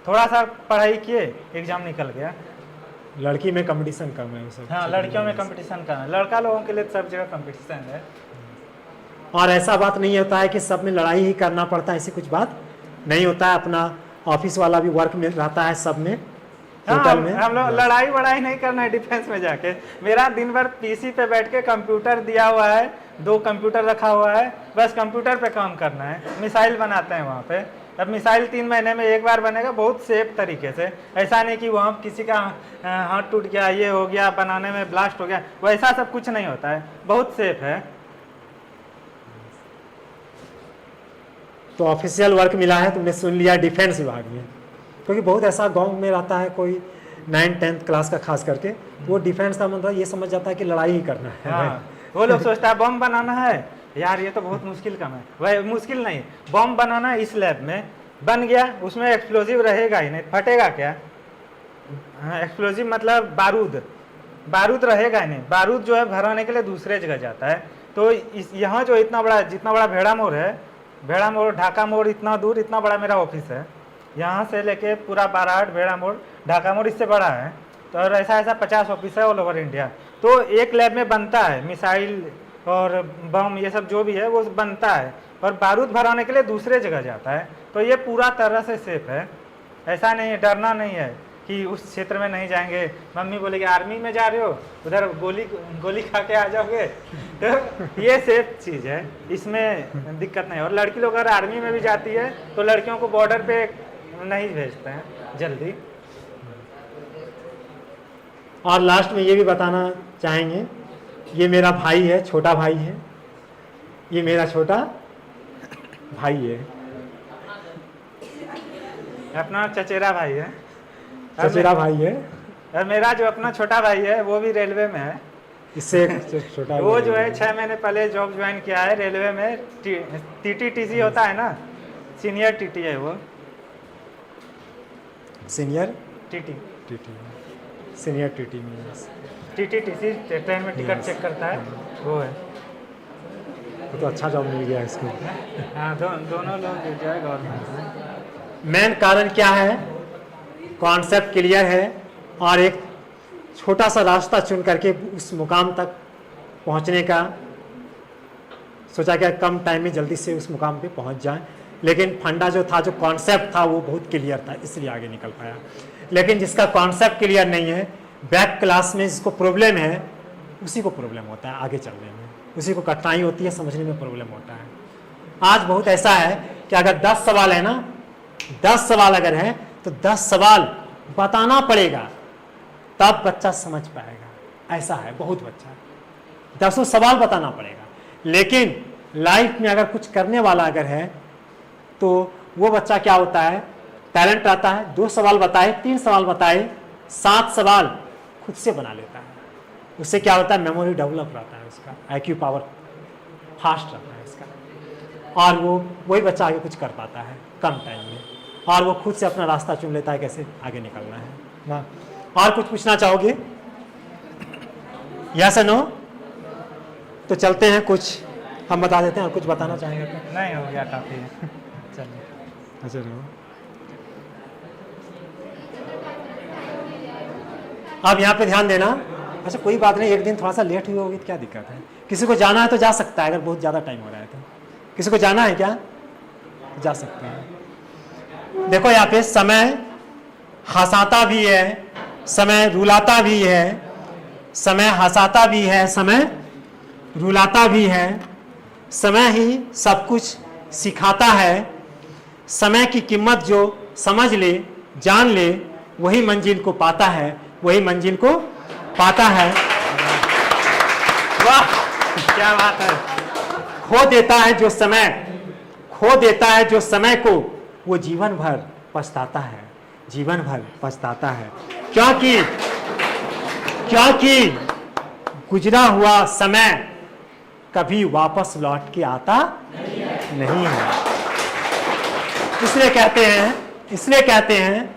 Speaker 2: थोड़ा सा पढ़ाई किए, एग्जाम निकल गया।
Speaker 1: लड़की में कंपटीशन कम है उस।
Speaker 2: हाँ, लड़कियों में कंपटीशन कम है, लड़का लोगों के लिए सब जगह कंपटीशन है।
Speaker 1: और ऐसा बात नहीं होता है कि सब में लड़ाई ही करना पड़ता है, ऐसी कुछ बात नहीं होता है। अपना ऑफिस वाला भी वर्क में रहता है सब में, होटल में।
Speaker 2: हम लोग लड़ाई वड़ाई नहीं करना है डिफेंस में जाके। मेरा दिन भर पीसी पे बैठ के कंप्यूटर दिया हुआ है, 2 कंप्यूटर रखा हुआ है, बस कंप्यूटर पे काम करना है। मिसाइल बनाते हैं वहाँ पे। अब मिसाइल 3 महीने में एक बार बनेगा, बहुत सेफ तरीके से। ऐसा नहीं कि वहाँ किसी का हाथ टूट गया, ये हो गया, बनाने में ब्लास्ट हो गया, वैसा सब कुछ नहीं होता है, बहुत सेफ है।
Speaker 1: तो ऑफिशियल वर्क मिला है, तुमने सुन लिया डिफेंस विभाग में। क्योंकि बहुत ऐसा गांव में रहता है कोई 9th-10th क्लास का खास करके, वो डिफेंस का मतलब ये समझ जाता है कि लड़ाई ही करना है।
Speaker 2: हाँ, वो लोग सोचता है बम बनाना है, यार ये तो बहुत मुश्किल काम है। वह मुश्किल नहीं, बम बनाना इस लैब में बन गया, उसमें एक्सप्लोजिव रहेगा ही नहीं, फटेगा क्या? हाँ, एक्सप्लोजिव मतलब बारूद रहेगा ही नहीं। बारूद जो है भराने के लिए दूसरे जगह जाता है। तो यहाँ जो जितना बड़ा भेड़ा मोड़ है, भेड़ा मोड़, ढाका मोड़, इतना दूर, इतना बड़ा मेरा ऑफिस है। यहाँ से लेके पूरा बाराहाट, भेड़ा मोड़, ढाका मोड़ इससे बड़ा है। तो और ऐसा 50 ऑफिस है ऑल ओवर इंडिया। तो एक लैब में बनता है मिसाइल और बम, ये सब जो भी है वो बनता है, और बारूद भराने के लिए दूसरे जगह जाता है। तो ये पूरा तरह से सेफ है, ऐसा नहीं है, डरना नहीं है कि उस क्षेत्र में नहीं जाएंगे। मम्मी बोलेगी आर्मी में जा रहे हो, उधर गोली खा के आ जाओगे। तो ये सेफ चीज़ है, इसमें दिक्कत नहीं है। और लड़की लोग अगर आर्मी में भी जाती है तो लड़कियों को बॉर्डर पे नहीं भेजते हैं जल्दी।
Speaker 1: और लास्ट में ये भी बताना चाहेंगे, ये मेरा भाई है, छोटा भाई है, ये मेरा छोटा भाई है,
Speaker 2: अपना चचेरा भाई है,
Speaker 1: चचेरा भाई है।
Speaker 2: और मेरा जो अपना छोटा भाई है वो भी रेलवे में है।
Speaker 1: इससे एक छोटा
Speaker 2: वो जो है 6 महीने पहले जॉब ज्वाइन किया है रेलवे में। TTTC होता है ना, सीनियर TT है वो।
Speaker 1: Senior
Speaker 2: TT
Speaker 1: TT senior TT में
Speaker 2: TTTC ट्रेन में टिकट चेक करता है, वो है।
Speaker 1: तो अच्छा जॉब मिल गया इसको।
Speaker 2: हाँ, दोनों लोग जुड़ जाए गवर्नमेंट में।
Speaker 1: मेन कारण क्या है? कॉन्सेप्ट क्लियर है और एक छोटा सा रास्ता चुन करके उस मुकाम तक पहुंचने का सोचा कि कम टाइम में जल्दी से उस मुकाम पे पहुंच जाए। लेकिन फंडा जो था, जो कॉन्सेप्ट था, वो बहुत क्लियर था, इसलिए आगे निकल पाया। लेकिन जिसका कॉन्सेप्ट क्लियर नहीं है, बैक क्लास में जिसको प्रॉब्लम है, उसी को प्रॉब्लम होता है आगे चलने में, उसी को कठिनाई होती है, समझने में प्रॉब्लम होता है। आज बहुत ऐसा है कि अगर 10 सवाल है ना, 10 सवाल अगर है तो 10 सवाल बताना पड़ेगा, तब बच्चा समझ पाएगा। ऐसा है, बहुत बच्चा 10 सवाल बताना पड़ेगा। लेकिन लाइफ में अगर कुछ करने वाला अगर है तो वो बच्चा क्या होता है, टैलेंट आता है, 2 सवाल बताए, 3 सवाल बताए, 7 सवाल खुद से बना लेता है। उससे क्या होता है, मेमोरी डेवलप रहता है, उसका IQ पावर फास्ट रहता है इसका, और वो वही बच्चा आगे कुछ कर पाता है कम टाइम में, और वो खुद से अपना रास्ता चुन लेता है कैसे आगे निकलना है ना। और कुछ पूछना चाहोगे? Yes no? तो चलते हैं, कुछ हम बता देते हैं और कुछ बताना चाहेंगे तो?
Speaker 2: नहीं, हो गया काफ़ी है। चलिए।
Speaker 1: अच्छा नो। अब यहाँ पे ध्यान देना। अच्छा कोई बात नहीं, एक दिन थोड़ा सा लेट हुई होगी तो क्या दिक्कत है? किसी को जाना है तो जा सकता है, अगर बहुत ज़्यादा टाइम हो रहा है तो। किसी को जाना है क्या? जा सकते हैं। देखो यहाँ पे समय हंसाता भी है, समय रुलाता भी है, समय हंसाता भी है, समय रुलाता भी है, समय ही सब कुछ सिखाता है। समय की कीमत जो समझ ले, जान ले, वही मंजिल को पाता है, वही मंजिल को पाता है।
Speaker 2: वाह, क्या बात है।
Speaker 1: खो देता है जो समय, खो देता है जो समय को, वो जीवन भर पछताता है, जीवन भर पछताता है। क्योंकि गुजरा हुआ समय कभी वापस लौट के आता नहीं है। इसलिए कहते हैं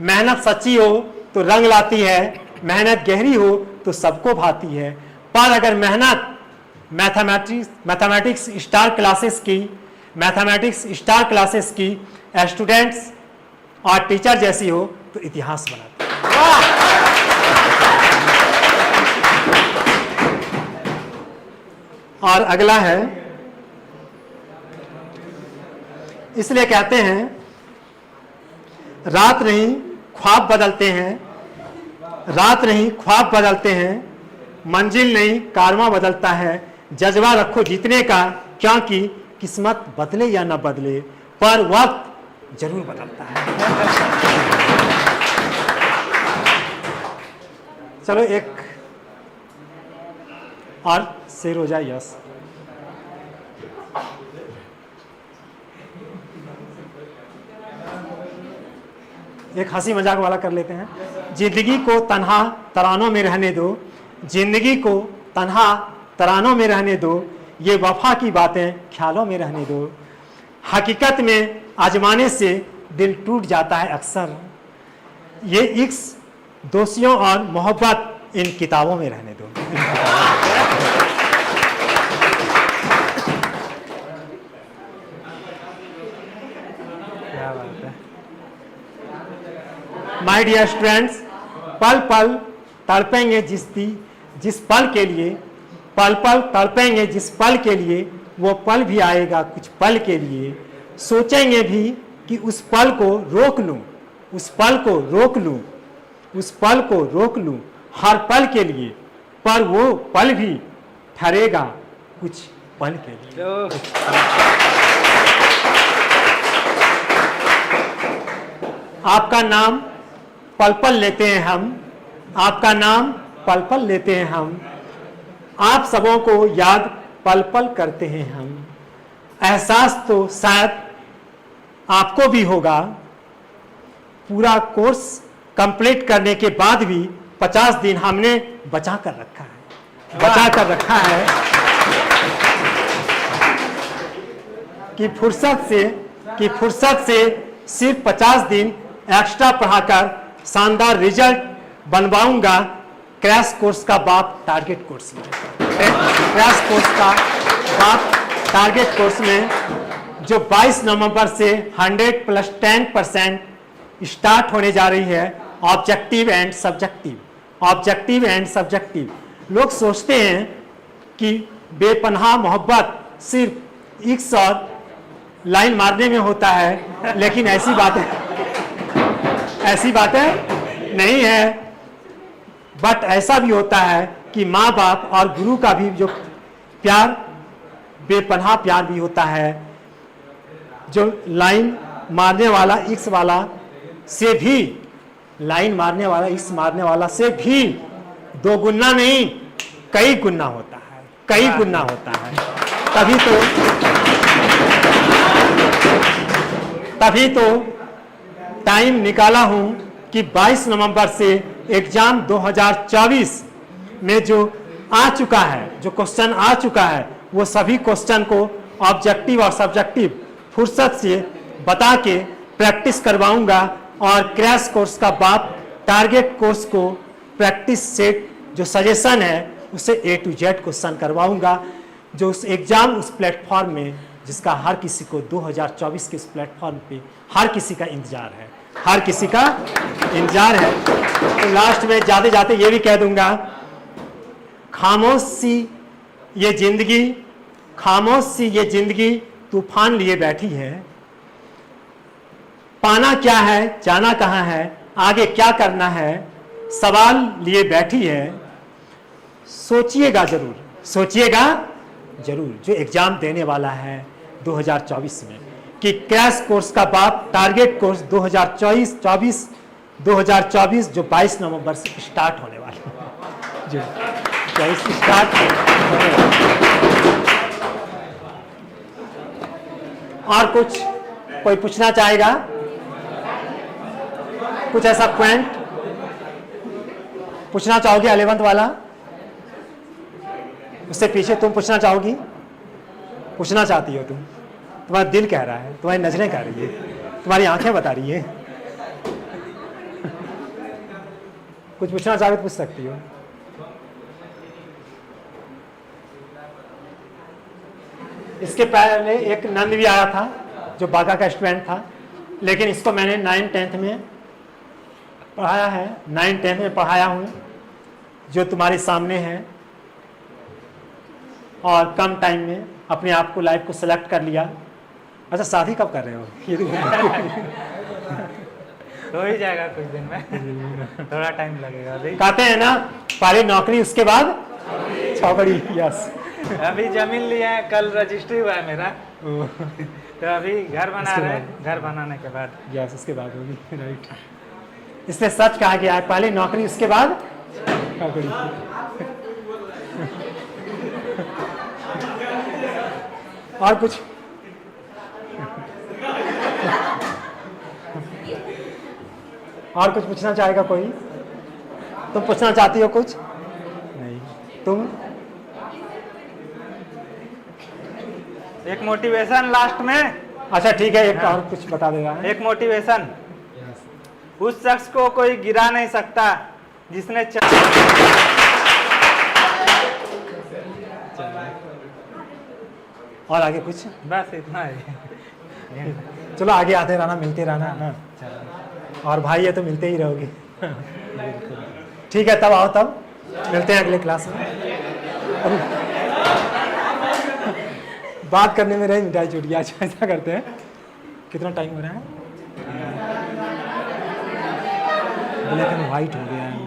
Speaker 1: मेहनत सच्ची हो तो रंग लाती है, मेहनत गहरी हो तो सबको भाती है। पर अगर मेहनत मैथमेटिक्स स्टार क्लासेस की स्टूडेंट्स और टीचर जैसी हो तो इतिहास बनाती है। और अगला है, इसलिए कहते हैं रात नहीं ख्वाब बदलते हैं, रात नहीं ख्वाब बदलते हैं, मंजिल नहीं कारवां बदलता है। जज्बा रखो जीतने का, क्योंकि किस्मत बदले या ना बदले पर वक्त जरूर बदलता है। चलो एक और शेर हो जाए। यस, एक हंसी मजाक वाला कर लेते हैं। जिंदगी को तन्हा तरानों में रहने दो, जिंदगी को तन्हा तरानों में रहने दो, ये वफा की बातें ख्यालों में रहने दो। हकीकत में आजमाने से दिल टूट जाता है अक्सर, ये इश्क दोषियों और मोहब्बत इन किताबों में रहने दो।
Speaker 2: क्या बात है।
Speaker 1: माय डियर स्टूडेंट्स, पल पल तड़पेंगे जिस पल के लिए, पल पल तड़पेंगे जिस पल के लिए, वो पल भी आएगा कुछ पल के लिए। सोचेंगे भी कि उस पल को रोक लूं, उस पल को रोक लूं, उस पल को रोक लूं हर पल के लिए, पर वो पल भी ठहरेगा कुछ पल के लिए। आपका नाम पल पल लेते हैं हम, आपका नाम पल पल लेते हैं हम, आप सबों को याद पल पल करते हैं हम। एहसास तो शायद आपको भी होगा, पूरा कोर्स कंप्लीट करने के बाद भी 50 दिन हमने बचा कर रखा है, बचा कर रखा है कि फुर्सत से सिर्फ 50 दिन एक्स्ट्रा पढ़ाकर शानदार रिजल्ट बनवाऊंगा क्रैश कोर्स का बाप टारगेट कोर्स में। क्रैश कोर्स का बाप टारगेट कोर्स में जो 22 नवंबर से 100 + 10% स्टार्ट होने जा रही है, objective and subjective. Objective and subjective. लोग सोचते हैं कि बेपनाह मोहब्बत सिर्फ इक्स और लाइन मारने में होता है, लेकिन ऐसी बातें नहीं है। बट ऐसा भी होता है कि माँ बाप और गुरु का भी जो प्यार, बेपनाह प्यार भी होता है, जो लाइन मारने वाला इक्स वाला से भी, लाइन मारने वाला इक्स मारने वाला से भी 2 गुना नहीं, कई गुना होता है, कई गुना होता है। तभी तो टाइम निकाला हूं कि 22 नवंबर से एग्जाम 2024 में जो आ चुका है, जो क्वेश्चन आ चुका है, वो सभी क्वेश्चन को ऑब्जेक्टिव और सब्जेक्टिव फुर्सत से बता के प्रैक्टिस करवाऊंगा और क्रैश कोर्स का बाप टारगेट कोर्स को प्रैक्टिस सेट जो सजेशन है उसे A to Z क्वेश्चन करवाऊंगा, जो उस एग्जाम उस प्लेटफॉर्म में जिसका हर किसी को 2024 के इस प्लेटफॉर्म पे हर किसी का इंतजार है, हर किसी का इंतजार है। तो लास्ट में जाते जाते ये भी कह दूंगा, खामोश सी ये जिंदगी तूफान लिए बैठी है। पाना क्या है, जाना कहाँ है, आगे क्या करना है, सवाल लिए बैठी है। सोचिएगा जरूर जो एग्जाम देने वाला है 2024 में, कि क्रैश कोर्स का बाप टारगेट कोर्स 2024 जो 22 नवंबर से स्टार्ट होने वाला है, जो 22 स्टार्ट होने वाला। और कुछ कोई पूछना चाहेगा? कुछ ऐसा पॉइंट पूछना चाहोगे 11th वाला? उससे पीछे तुम पूछना चाहोगी? पूछना चाहती हो तुम? तुम्हारा दिल कह रहा है, तुम्हारी नजरें कह रही है, तुम्हारी आंखें बता रही है। कुछ पूछना चाहे तो पूछ सकती हो। इसके पहले एक नंद भी आया था जो बागा का स्टूडेंट था, लेकिन इसको मैंने 9th-10th में पढ़ाया है, 9th-10th में पढ़ाया हूँ, जो तुम्हारे सामने है। और कम टाइम में अपने आप को लाइफ को सेलेक्ट कर लिया। अच्छा, शादी कब कर रहे हो?
Speaker 2: हो ही जाएगा कुछ दिन में, थोड़ा टाइम लगेगा अभी।
Speaker 1: कहते हैं ना, पहले नौकरी उसके बाद छौकड़ी। यस,
Speaker 2: अभी जमीन लिया है, कल रजिस्ट्री हुआ है मेरा, तो अभी घर बना रहे हैं, घर बनाने के बाद।
Speaker 1: यस, उसके बाद होगी, राइट। इसलिए सच कहा गया है, पहले नौकरी उसके बाद छौकड़ी। और कुछ? और कुछ पूछना चाहेगा कोई? तुम पूछना चाहती हो कुछ? नहीं। तुम?
Speaker 2: एक मोटिवेशन लास्ट में।
Speaker 1: अच्छा ठीक है, एक और कुछ बता देगा।
Speaker 2: एक मोटिवेशन, उस शख्स को कोई गिरा नहीं सकता जिसने
Speaker 1: और आगे कुछ?
Speaker 2: बस इतना है।
Speaker 1: चलो आगे आते रहना, मिलते रहना ना। और भाई ये तो मिलते ही रहोगे। ठीक है, तब आओ, तब मिलते हैं अगले क्लास में। बात करने में रही मिठाई छूट गया। अच्छा, ऐसा करते हैं, कितना टाइम हो रहा है? ब्लैक एंड व्हाइट हो गया है।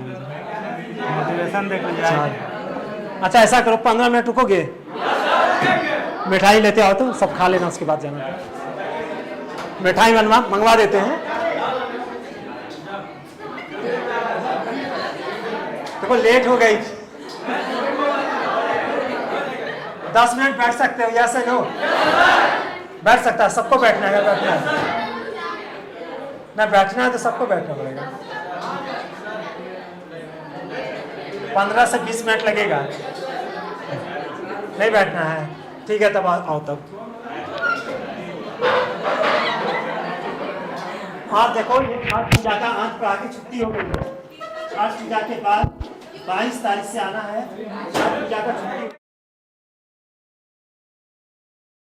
Speaker 2: मोटिवेशन देख लीजिए।
Speaker 1: अच्छा ऐसा करो, 15 मिनट रुकोगे, मिठाई लेते आओ तो सब खा लेना, उसके बाद जाना। मिठाई मंगवा देते हैं। देखो लेट हो गई, 10 मिनट बैठ सकते हो या से नो? बैठ सकता है, सबको बैठना है। अगर बैठना है ना, बैठना है तो सबको बैठना पड़ेगा। 15 से 20 मिनट लगेगा। नहीं बैठना है, ठीक है तब आओ तब। और देखो ये छठ पूजा का आज पर आगे छुट्टी हो गई है। छठ पूजा के बाद 22 तारीख से आना है, छठ पूजा का छुट्टी।